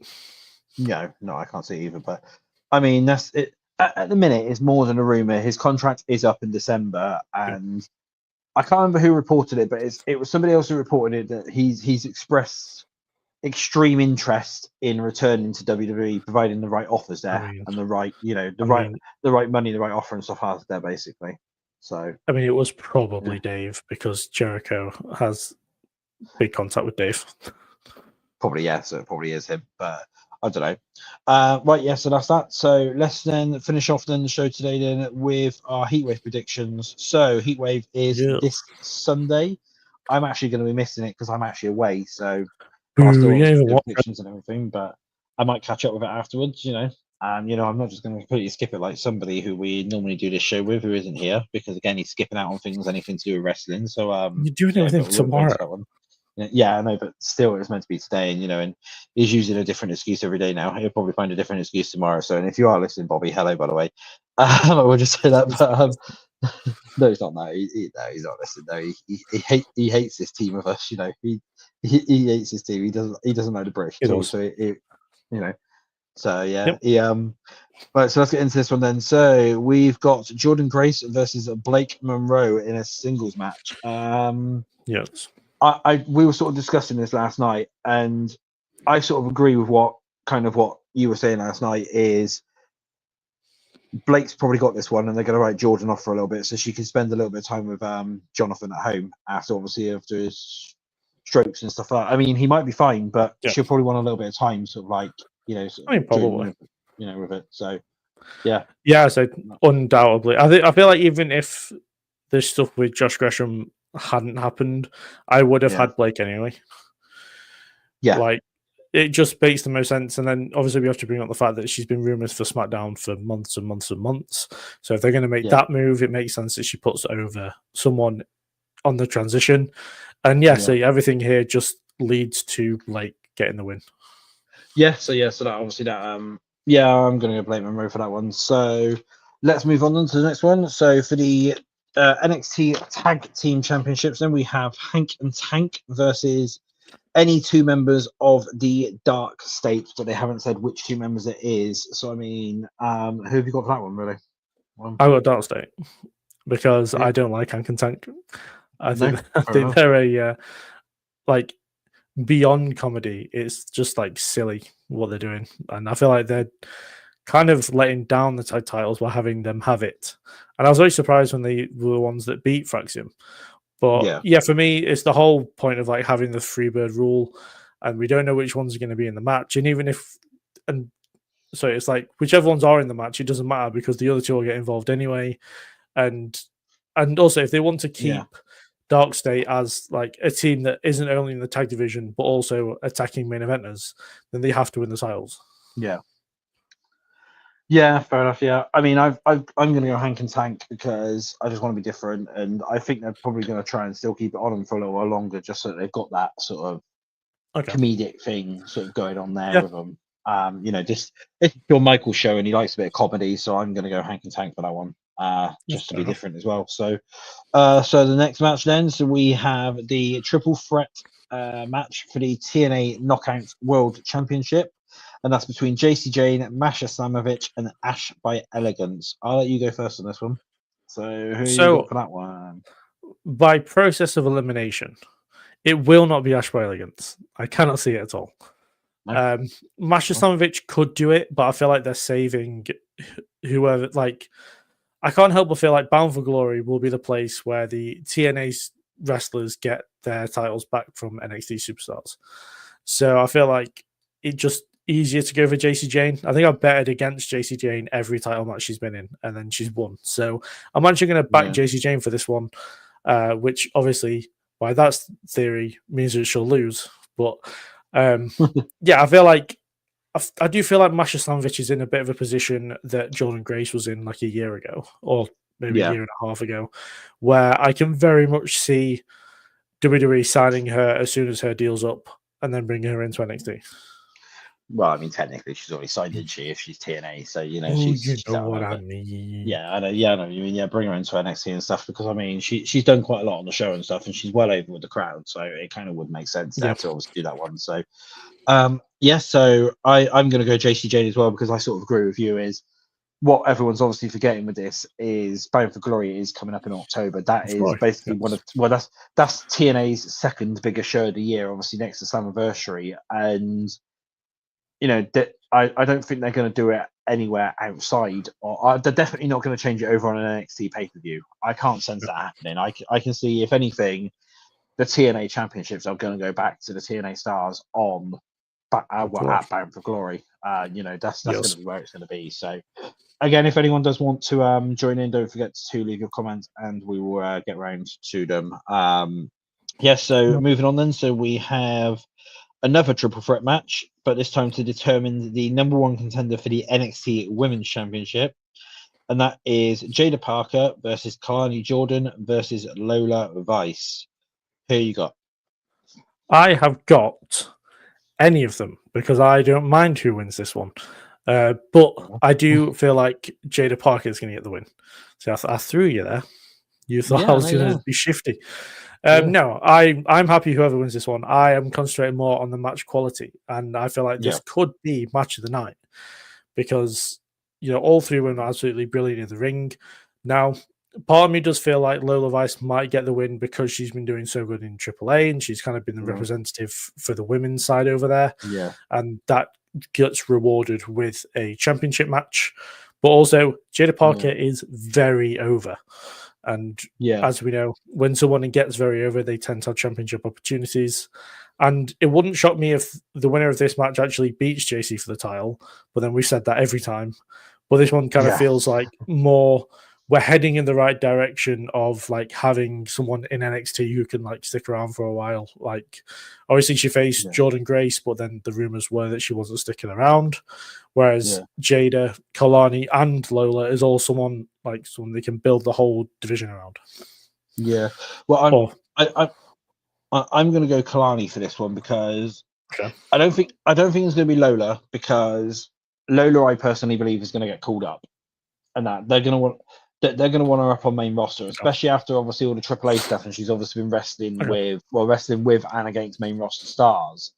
S2: No, I can't see it either. But I mean, that's it. At the minute, it's more than a rumor. His contract is up in December, and I can't remember who reported it, but it was somebody else who reported it, that he's expressed extreme interest in returning to WWE, providing the right offers there and the right, the right money, the right offer and stuff like there, basically. So
S3: I mean, it was probably Dave, because Jericho has big contact with Dave.
S2: Probably, so it probably is him, but I don't know. So that's that. So let's then finish off the show today then with our heatwave predictions. So heatwave is this Sunday. I'm actually going to be missing it because I'm actually away. So I'll still do predictions and everything, but I might catch up with it afterwards. I'm not just going to completely skip it like somebody who we normally do this show with, who isn't here, because again he's skipping out on things anything to do with wrestling. So
S3: you're doing everything tomorrow.
S2: Yeah, I know, but still, it was meant to be today, and he's using a different excuse every day now. He'll probably find a different excuse tomorrow. So, and if you are listening, Bobby, hello, by the way. I will just say that, but no, he's not. No, he's not listening. No, he hates this team of us. He hates his team. He doesn't know the British at all. So So right, so let's get into this one then. So we've got Jordan Grace versus Blake Monroe in a singles match.
S3: Yes.
S2: We were sort of discussing this last night, and I sort of agree with what you were saying last night is Blake's probably got this one, and they're going to write Jordan off for a little bit, so she can spend a little bit of time with Jonathan at home after his strokes and stuff like that. I mean, he might be fine, but she'll probably want a little bit of time, sort of like
S3: probably
S2: with it. So
S3: so undoubtedly, I feel like even if this stuff with Josh Gresham hadn't happened, I would have had Blake anyway.
S2: Yeah,
S3: like it just makes the most sense. And then obviously we have to bring up the fact that she's been rumored for SmackDown for months and months and months. So if they're going to make that move, it makes sense that she puts over someone on the transition. And so everything here just leads to Blake getting the win.
S2: So that obviously that I'm going to blame Monroe for that one. So let's move on to the next one. So for the NXT Tag Team Championships, then we have Hank and Tank versus any two members of the Dark State, but they haven't said which two members it is. So I mean, who have you got for that one, really?
S3: I got Dark State because I don't like Hank and Tank. I think they're a like beyond comedy. It's just like silly what they're doing, and I feel like they're kind of letting down the tag titles by having them have it. And I was very surprised when they were the ones that beat Fraxium. But for me, it's the whole point of like having the Freebird rule, and we don't know which ones are going to be in the match. And so it's like whichever ones are in the match, it doesn't matter because the other two will get involved anyway. And also if they want to keep Dark State as like a team that isn't only in the tag division but also attacking main eventers, then they have to win the titles.
S2: Yeah, fair enough. Yeah, I mean, I'm going to go Hank and Tank because I just want to be different, and I think they're probably going to try and still keep it on them for a little while longer, just so that they've got that sort of comedic thing sort of going on there with them. Just it's Shawn Michaels show, and he likes a bit of comedy, so I'm going to go Hank and Tank for that one, just to be different as well. So, so the next match then, so we have the triple threat match for the TNA Knockout World Championship. And that's between JC Jane, Masha Slamovich, and Ash by Elegance. I'll let you go first on this one. So who you got for that one?
S3: By process of elimination, it will not be Ash by Elegance. I cannot see it at all. No. Masha Slamovich could do it, but I feel like they're saving whoever. Like, I can't help but feel like Bound for Glory will be the place where the TNA wrestlers get their titles back from NXT superstars. So I feel like it just easier to go for JC Jane. I think I've betted against JC Jane every title match she's been in, and then she's won. So I'm actually going to back JC Jane for this one, which obviously, by that theory, means that she'll lose. But I feel like I do feel like Masha Slamovich is in a bit of a position that Jordan Grace was in like a year ago, or maybe a year and a half ago, where I can very much see WWE signing her as soon as her deal's up and then bringing her into NXT.
S2: Well, I mean, technically, she's already signed, isn't she? If she's TNA, so she's
S3: what I mean.
S2: Yeah, I know. Yeah, I know. You mean, bring her into NXT and stuff because I mean, she's done quite a lot on the show and stuff, and she's well over with the crowd, so it kind of would make sense to obviously do that one. So, so I'm going to go JC Jane as well because I sort of agree with you. Is what everyone's obviously forgetting with this is Bound for Glory is coming up in October. That is basically that's TNA's second biggest show of the year, obviously next to Slammiversary, and I don't think they're going to do it anywhere outside, or they're definitely not going to change it over on an NXT pay-per-view. I can't sense that happening. I can see, if anything, the TNA championships are going to go back to the TNA stars on at Bound for Glory. That's going to be where it's going to be. So, again, if anyone does want to join in, don't forget to leave your comments, and we will get round to them. So moving on then. So we have another triple threat match, but this time to determine the number one contender for the NXT Women's Championship. And that is Jada Parker versus Kalani Jordan versus Lola Vice. Who you got?
S3: I have got any of them because I don't mind who wins this one. But I do feel like Jada Parker is going to get the win. So I threw you there. You thought I was going to be shifty. No, I'm happy whoever wins this one. I am concentrating more on the match quality, and I feel like this could be match of the night. because all three women are absolutely brilliant in the ring. Now, part of me does feel like Lola Vice might get the win because she's been doing so good in AAA and she's kind of been the representative for the women's side over there.
S2: Yeah.
S3: And that gets rewarded with a championship match. But also, Jada Parker is very over. And as we know, when someone gets very over, they tend to have championship opportunities. And it wouldn't shock me if the winner of this match actually beats JC for the title. But then we've said that every time. But this one kind of feels like more we're heading in the right direction of like having someone in NXT who can like stick around for a while. Like obviously she faced Jordan Grace, but then the rumors were that she wasn't sticking around. Whereas Jada, Kalani, and Lola is all someone they can build the whole division around.
S2: Yeah. Well, I'm going to go Kalani for this one because I don't think it's going to be Lola because Lola, I personally believe, is going to get called up, and that they're going to want her up on main roster, especially after obviously all the AAA stuff, and she's obviously been wrestling with and against main roster stars.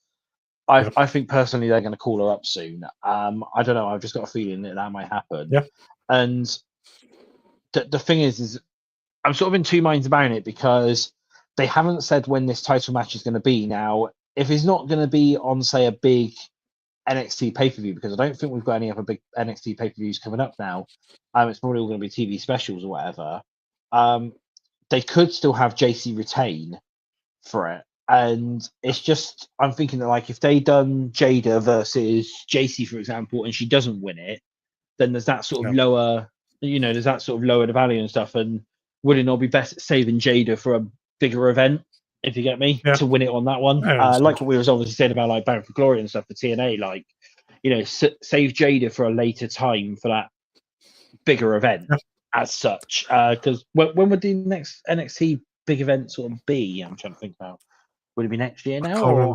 S2: I think personally they're going to call her up soon. I don't know. I've just got a feeling that might happen.
S3: Yeah.
S2: And the thing is I'm sort of in two minds about it because they haven't said when this title match is going to be. Now, if it's not going to be on, say, a big NXT pay-per-view, because I don't think we've got any other big NXT pay-per-views coming up now. It's probably all going to be TV specials or whatever. They could still have JC retain for it. And it's just, I'm thinking that like if they done Jada versus JC, for example, and she doesn't win it, then there's that sort of lower, there's that sort of lower the value and stuff. And would it not be best saving Jada for a bigger event, if you get me, to win it on that one? Like what we was obviously saying about like Bound for Glory and stuff for TNA, like, save Jada for a later time for that bigger event as such. Because when would the next NXT big event sort of be? I'm trying to think about. Would it be next year now?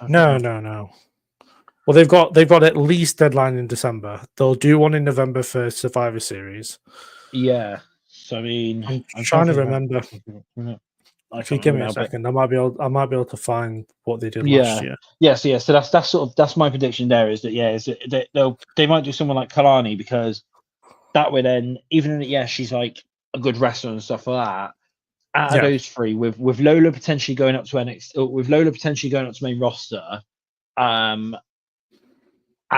S3: No. Well, they've got at least deadline in December. They'll do one in November for Survivor Series.
S2: Yeah. So I mean,
S3: I'm trying to remember. If you give me a second, I might be able to find what they did last year.
S2: Yeah. So that's my prediction. There is that they might do someone like Kalani because that way then even she's like a good wrestler and stuff like that. Out of those three, with Lola potentially going up to NXT, with Lola potentially going up to main roster, and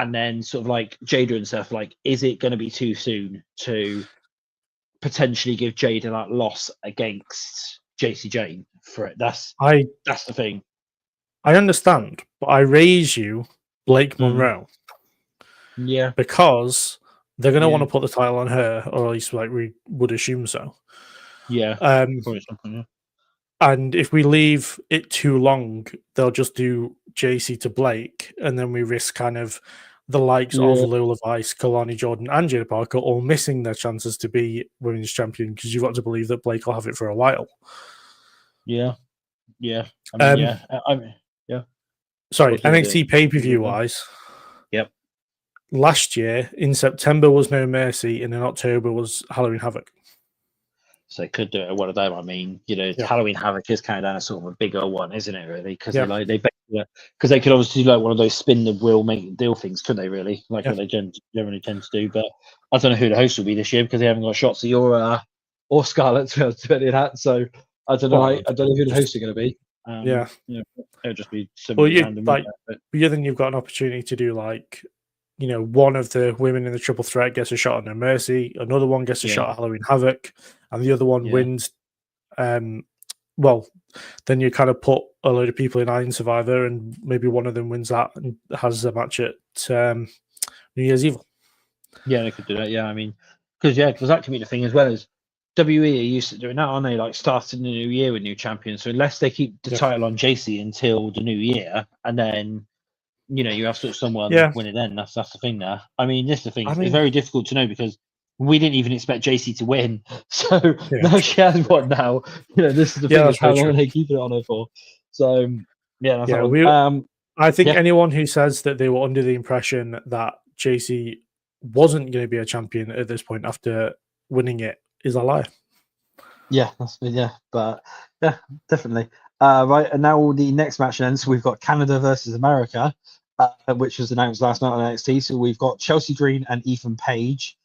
S2: then sort of like Jada and stuff, like, is it going to be too soon to potentially give Jada that loss against JC Jane for it? That's the thing.
S3: I understand, but I raise you Blake Monroe.
S2: Yeah,
S3: because they're going to want to put the title on her, or at least like we would assume so.
S2: Yeah.
S3: And if we leave it too long, they'll just do JC to Blake, and then we risk kind of the likes of Lola Vice, Kalani Jordan, and Jada Parker all missing their chances to be women's champion because you've got to believe that Blake will have it for a while.
S2: Yeah.
S3: Sorry, NXT pay-per-view wise.
S2: Yep.
S3: Last year in September was No Mercy, and in October was Halloween Havoc.
S2: So they could do it at one of them. I mean, Halloween Havoc is kind of down a sort of a bigger one, isn't it? Really, because because they could obviously do like one of those spin the wheel, make it deal things, couldn't they? Really, like what they generally tend to do. But I don't know who the host will be this year because they haven't got shots of your or Scarlett to do that. So I don't know. I don't know who the hosts are going to be. It'll just be some random.
S3: But then you've got an opportunity to do like, one of the women in the triple threat gets a shot on No Mercy, another one gets a shot at Halloween Havoc, and the other one wins. Well, then you kind of put a load of people in Iron Survivor, and maybe one of them wins that and has a match at New Year's Evil.
S2: Yeah, they could do that. Yeah, I mean, because that can be the thing as well as WWE are used to doing that, aren't they? Like starting the new year with new champions. So unless they keep the title on JC until the new year, and then you have sort of someone win it, then that's the thing there. I mean, this is the thing. It's very difficult to know because we didn't even expect JC to win. So now she has one now. This is the thing, is how long are they keeping it on her for? So
S3: I think anyone who says that they were under the impression that JC wasn't going to be a champion at this point after winning it is a lie.
S2: But definitely. Right, and now the next match ends. We've got Canada versus America. which was announced last night on NXT. So we've got Chelsea Green and Ethan Page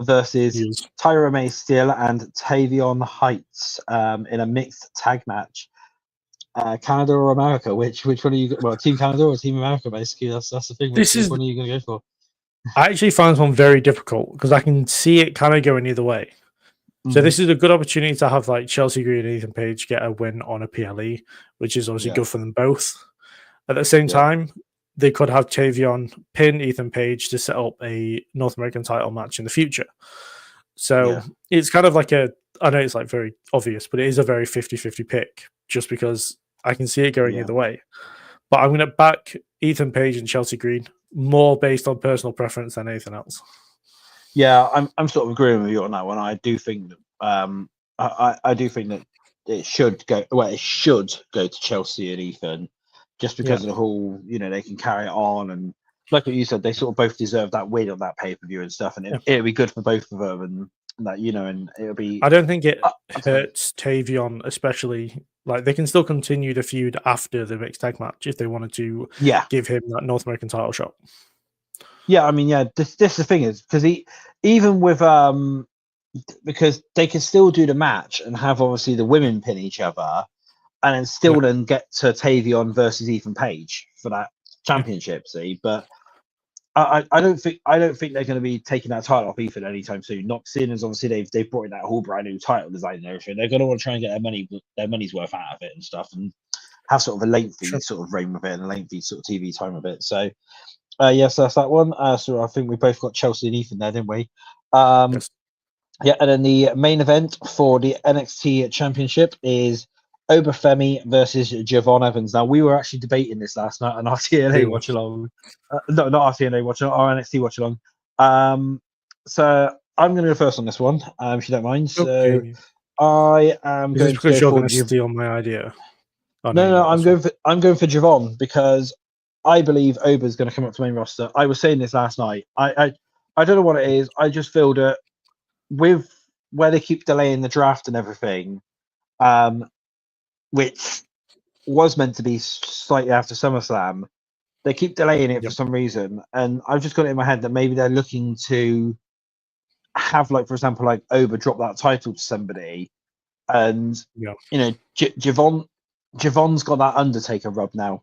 S2: versus Tyra May Steele and Tavion Heights in a mixed tag match. Canada or America? Which one are you? Well, Team Canada or Team America? Basically, that's the thing. Which one are you going to go for?
S3: I actually found this one very difficult because I can see it kind of going either way. So this is a good opportunity to have like Chelsea Green and Ethan Page get a win on a PLE, which is obviously good for them both. At the same time, they could have Tavion pin Ethan Page to set up a North American title match in the future. So it's kind of like I know it's like very obvious, but it is a very 50-50 pick just because I can see it going either way. But I'm going to back Ethan Page and Chelsea Green more based on personal preference than anything else.
S2: Yeah, I'm sort of agreeing with you on that one. I do think that I do think that it should go. Well, it should go to Chelsea and Ethan, just because of the whole. They can carry it on, and like what you said, they sort of both deserve that win on that pay-per-view and stuff, and it'll be good for both of them, and that and it'll be.
S3: I don't think it hurts Tavion, especially. Like they can still continue the feud after the mixed tag match if they wanted to. Give him that North American title shot.
S2: Yeah, I mean, this the thing is because even with because they can still do the match and have obviously the women pin each other, and then still then get to Tavion versus Ethan Page for that championship. See, but I don't think they're going to be taking that title off Ethan anytime soon. Not seeing as obviously they've brought in that whole brand new title design and everything. They're going to want to try and get their money's worth out of it and stuff, and have sort of a lengthy sort of reign with it and a lengthy sort of TV time with it. So. Yes, that's that one. So I think we both got Chelsea and Ethan there, didn't we? Yes. Yeah, and then the main event for the NXT Championship is Obafemi versus Javon Evans. Now, we were actually debating this last night on our TNA watch along. No, not our TNA watch along, our NXT watch along. So I'm going to go first on this one, if you don't mind. So I am going to
S3: because you're going to steal my idea.
S2: No, I'm going for Javon because I believe Oba's going to come up to main roster. I was saying this last night. I don't know what it is. I just feel that with where they keep delaying the draft and everything, which was meant to be slightly after SummerSlam, they keep delaying it for some reason. And I've just got it in my head that maybe they're looking to have, like, for example, like Oba drop that title to somebody. And, Javon's got that Undertaker rub now.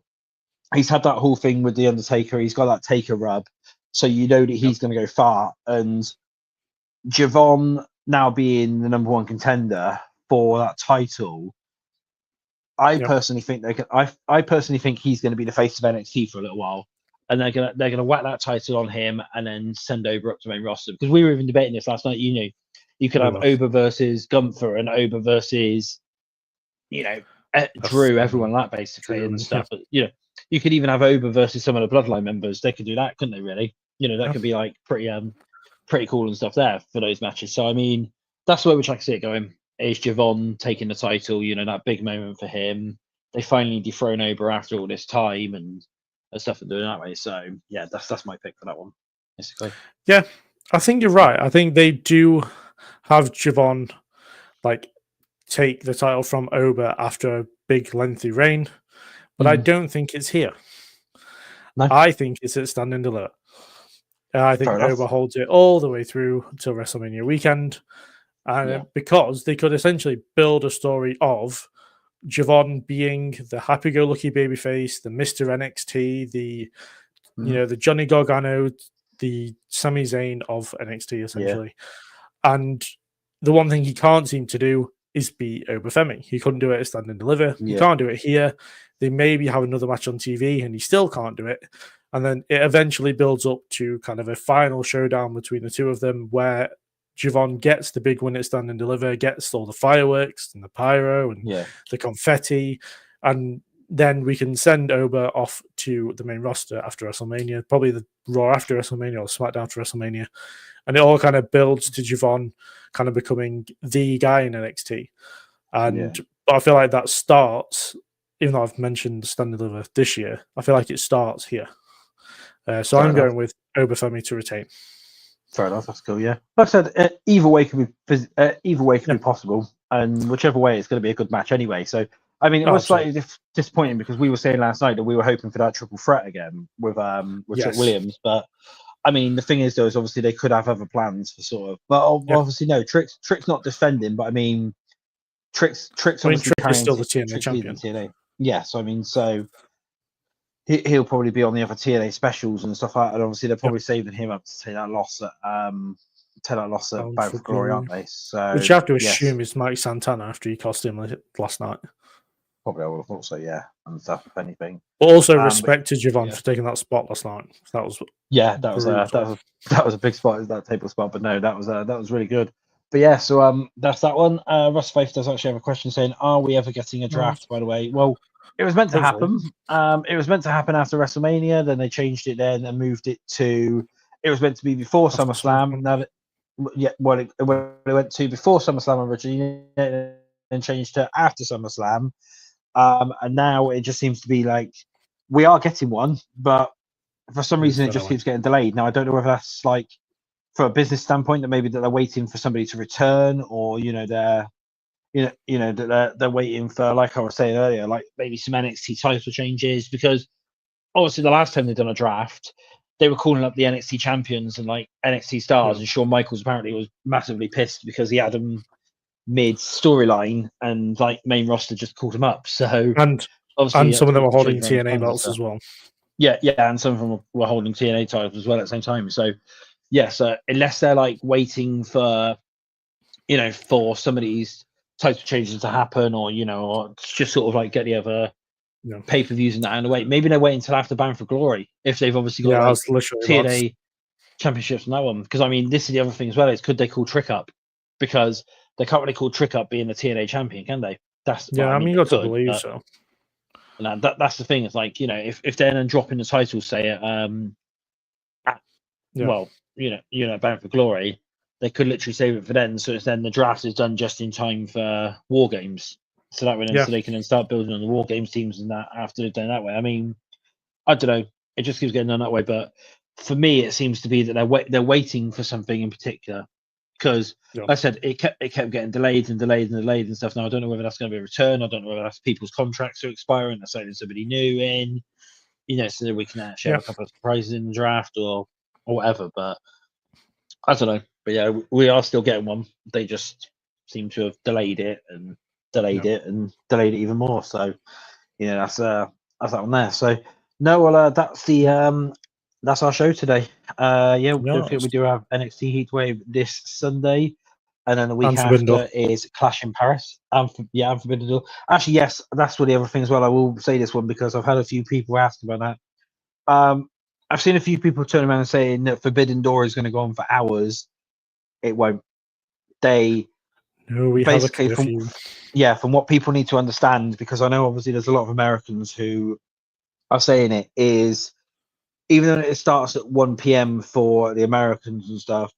S2: He's had that whole thing with the Undertaker. He's got that Taker rub, so that he's going to go far. And Javon now being the number one contender for that title, I personally think I personally think he's going to be the face of NXT for a little while, and they're gonna whack that title on him and then send Oba up to main roster. Because we were even debating this last night. You could have Oba versus Gunther and Oba versus Drew, everyone like that basically and stuff. But you could even have Oba versus some of the Bloodline members. They could do that, couldn't they? Really, that could be like pretty cool and stuff there for those matches. So I mean, that's where we're trying to see it going. Is Javon taking the title? That big moment for him. They finally dethrone Oba after all this time and stuff and doing it that way. So yeah, that's my pick for that one, basically.
S3: Yeah, I think you're right. I think they do have Javon take the title from Oba after a big lengthy reign. But I don't think it's here. No. I think it's at Stand and Deliver. I think Oba holds it all the way through till WrestleMania weekend. And because they could essentially build a story of Javon being the happy-go-lucky babyface, the Mr. NXT, the Johnny Gargano, the Sami Zayn of NXT, essentially. Yeah. And the one thing he can't seem to do is beat Obafemi. He couldn't do it at Stand and Deliver. Yeah. He can't do it here. They maybe have another match on TV and he still can't do it. And then it eventually builds up to kind of a final showdown between the two of them where Javon gets the big win at Stand and Deliver, gets all the fireworks and the pyro and the confetti. And then we can send Oba off to the main roster after WrestleMania, probably the Raw after WrestleMania or SmackDown after WrestleMania. And it all kind of builds to Javon kind of becoming the guy in NXT. And but I feel like that starts, even though I've mentioned Stand and Deliver this year, I feel like it starts here. So I'm going with Obafemi to retain.
S2: Fair enough, that's cool. Yeah, like I said, either way can be possible, and whichever way, it's going to be a good match anyway. So I mean, it was slightly disappointing because we were saying last night that we were hoping for that triple threat again with Trick Williams. But I mean, the thing is, though, is obviously they could have other plans for sort of. But obviously, no, Trick's not defending. But I mean, Trick's obviously
S3: Trick is still the TNA champion.
S2: TNA. Yes, I mean, so he'll probably be on the other TNA specials and stuff like that. And obviously, they're probably saving him up to take that loss at Bound for Glory, aren't they? So
S3: which you have to assume is Mike Santana after he cost him last night.
S2: Probably, I would have thought so, yeah, and stuff, if anything.
S3: But also respect to Javon for taking that spot last night. That was
S2: that was a big spot, that table spot. But no, that was really good. But yeah, so that's that one. Russ Faith does actually have a question saying, "Are we ever getting a draft?" By the way, well, it was meant to happen. It was meant to happen after WrestleMania. Then they changed it then and moved it to. It was meant to be before SummerSlam. Now that it went to before SummerSlam originally, and changed to after SummerSlam. And now it just seems to be like we are getting one, but for some reason it just keeps getting delayed. Now I don't know whether that's like for a business standpoint that maybe that they're waiting for somebody to return, or they're waiting for, like I was saying earlier, like maybe some NXT title changes, because obviously the last time they've done a draft, they were calling up the NXT champions and like NXT stars, and Shawn Michaels apparently was massively pissed because he had them mid storyline and like main roster just called him up. So
S3: and some of them were holding TNA belts as well.
S2: Yeah, and some of them were holding TNA titles as well at the same time. So unless they're like waiting for for some of these title changes to happen, or or just sort of like get the other pay-per-views and that out of the way, maybe they're waiting until after Bound for Glory if they've obviously got TNA championships on that one. Because I mean, this is the other thing as well, is could they call Trick up? Because they can't really call Trick up being the TNA champion, can they? I mean, you got to believe so. And that's the thing. It's like if they're then dropping the title, say Bound for Glory, they could literally save it for then. So it's then the draft is done just in time for War Games. So that way, so they can then start building on the War Games teams and that after they've done that way. I mean, I don't know. It just keeps getting done that way. But for me, it seems to be that they're waiting for something in particular. Because, like I said, it kept getting delayed and stuff. Now I don't know whether that's going to be a return. I don't know whether that's people's contracts are expiring. They're signing somebody new in, so that we can actually have a couple of surprises in the draft or whatever. But I don't know. But yeah, we are still getting one. They just seem to have delayed it and delayed it even more. So that's that one there. So no, well that's our show today. Don't forget we do have NXT Heatwave this Sunday, and then the week after is Clash in Paris. And Forbidden Door. Actually, yes, that's one of the other things as well. I will say this one because I've had a few people ask about that. I've seen a few people turn around and saying that Forbidden Door is going to go on for hours. It won't. From what people need to understand, because I know obviously there's a lot of Americans who are saying it is. Even though it starts at 1 p.m. for the Americans and stuff,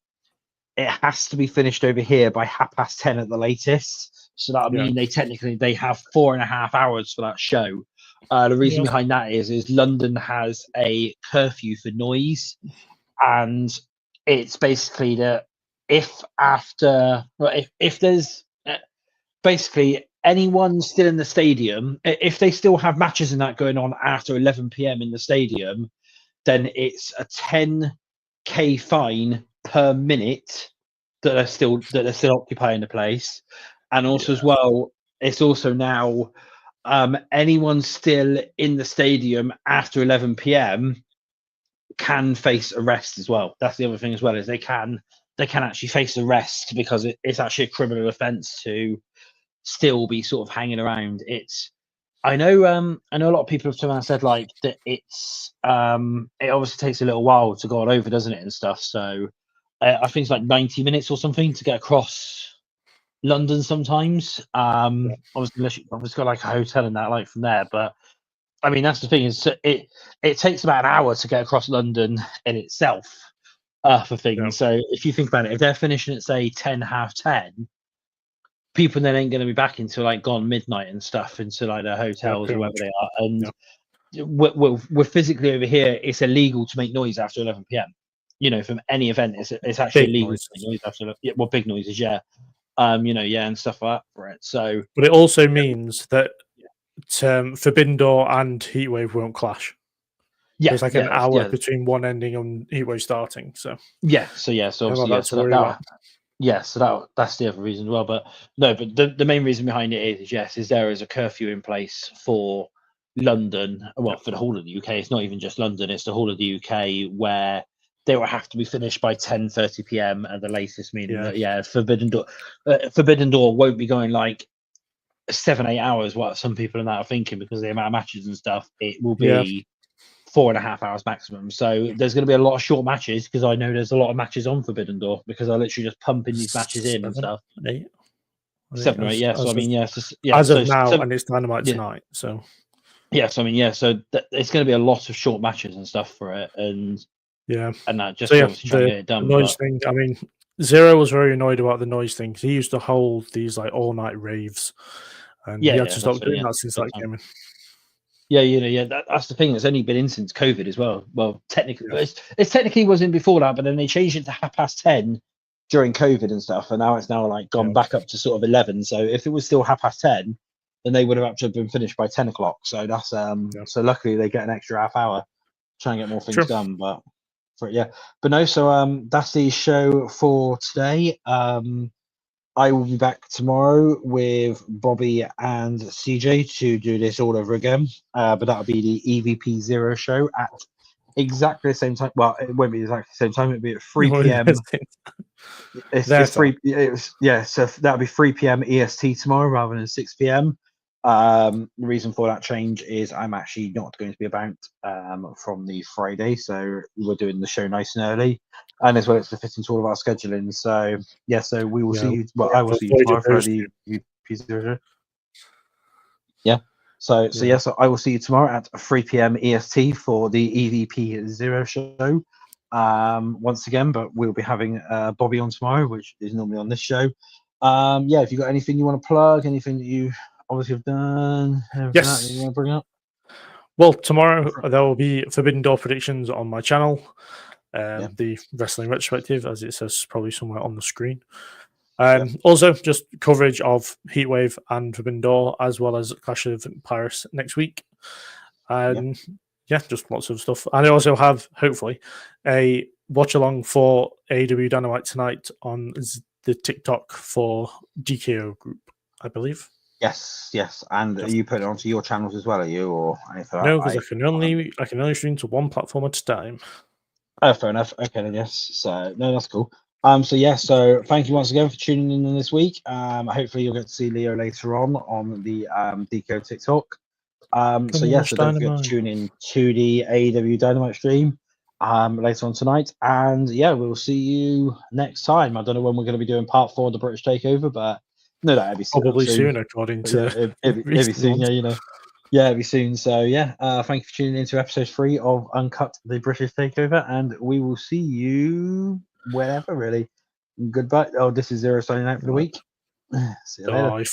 S2: it has to be finished over here by 10:30 at the latest. So that would mean they have 4.5 hours for that show. The reason behind that is London has a curfew for noise, and it's basically that if there's basically anyone still in the stadium, if they still have matches and that going on after 11 p.m. in the stadium, then it's a 10K fine per minute that are still occupying the place. And also as well, it's also now anyone still in the stadium after 11 p.m. can face arrest as well. That's the other thing as well, is they can actually face arrest because it's actually a criminal offence to still be sort of hanging around. I know a lot of people have come out and said like that it's it obviously takes a little while to go on over, doesn't it, and stuff. So I think it's like 90 minutes or something to get across London sometimes. Obviously unless you've got like a hotel and that like from there. But I mean that's the thing, is it takes about an hour to get across London in itself for things. Yeah. So if you think about it, if they're finishing at say 10:30, people then ain't going to be back until like gone midnight and stuff into like their hotels or wherever they are. And we're physically over here. It's illegal to make noise after 11 p.m. From any event, it's actually illegal to make noise after. Big noises, and stuff like that for it. So,
S3: but it also means that Forbidden Door and Heatwave won't clash.
S2: Yeah,
S3: there's like an hour between one ending and Heatwave starting. So
S2: obviously, that's the other reason as well. But no, but the main reason behind it is there is a curfew in place for London. Well, for the whole of the UK. It's not even just London; it's the whole of the UK where they will have to be finished by 10:30 p.m. at the latest. Meaning that Forbidden Door won't be going like 7-8 hours. What some people are thinking because of the amount of matches and stuff. It will be 4.5 hours maximum. So there's going to be a lot of short matches because I know there's a lot of matches on Forbidden Door because I literally just pumping these matches in and stuff. 7 or 8, yeah. So
S3: as of now, and it's Dynamite tonight. So
S2: so it's going to be a lot of short matches and stuff for it, and that just obviously trying to get it done.
S3: The noise thing. I mean, Xero was very annoyed about the noise thing. He used to hold these like all night raves, and he had to stop doing that since that came in.
S2: That's the thing. It's only been in since COVID as well. Well, technically, it technically wasn't before that, but then they changed it to 10:30 during COVID and stuff, and now it's like gone back up to sort of 11. So if it was still 10:30, then they would have actually been finished by 10 o'clock. So that's so luckily they get an extra half hour, try and get more things done. But no. So that's the show for today. I will be back tomorrow with Bobby and CJ to do this all over again. But that'll be the EVP Xero show at exactly the same time. Well, it won't be exactly the same time. It'll be at 3 p.m. It's 3. So that'll be 3 p.m. EST tomorrow rather than 6 p.m. The reason for that change is I'm actually not going to be about from the Friday, so we're doing the show nice and early, and as well it's to fit into all of our scheduling. So so we will see you. Well, I will see you tomorrow for the EVP Zero. So I will see you tomorrow at 3 p.m. EST for the EVP Zero show. Once again, but we'll be having Bobby on tomorrow, which is normally on this show. If you've got anything you want to plug, anything that you obviously have done, that you want to bring up?
S3: Well, tomorrow there will be Forbidden Door predictions on my channel, the Wrestling Retrospective, as it says probably somewhere on the screen. Also, just coverage of Heatwave and Forbidden Door, as well as Clash of Paris next week. And just lots of stuff. And I also have, hopefully, a watch along for AEW Dynamite tonight on the TikTok for DKO Group, I believe.
S2: Yes. And you put it onto your channels as well, are you, or anything?
S3: No, because I can only stream to one platform at a time.
S2: Oh, fair enough. Okay, then yes. So no, that's cool. So thank you once again for tuning in this week. Hopefully you'll get to see Leo later on the DKO TikTok. So don't forget to tune in to the AEW Dynamite stream later on tonight, and we'll see you next time. I don't know when we're going to be doing part 4 of the British Takeover, but no, that'll be
S3: probably soon, according to
S2: it'll be soon. It'll be soon. So thank you for tuning in to episode 3 of Uncut, the British Takeover, and we will see you whenever. Really, goodbye. Oh, this is Xero signing out for the week. See you later.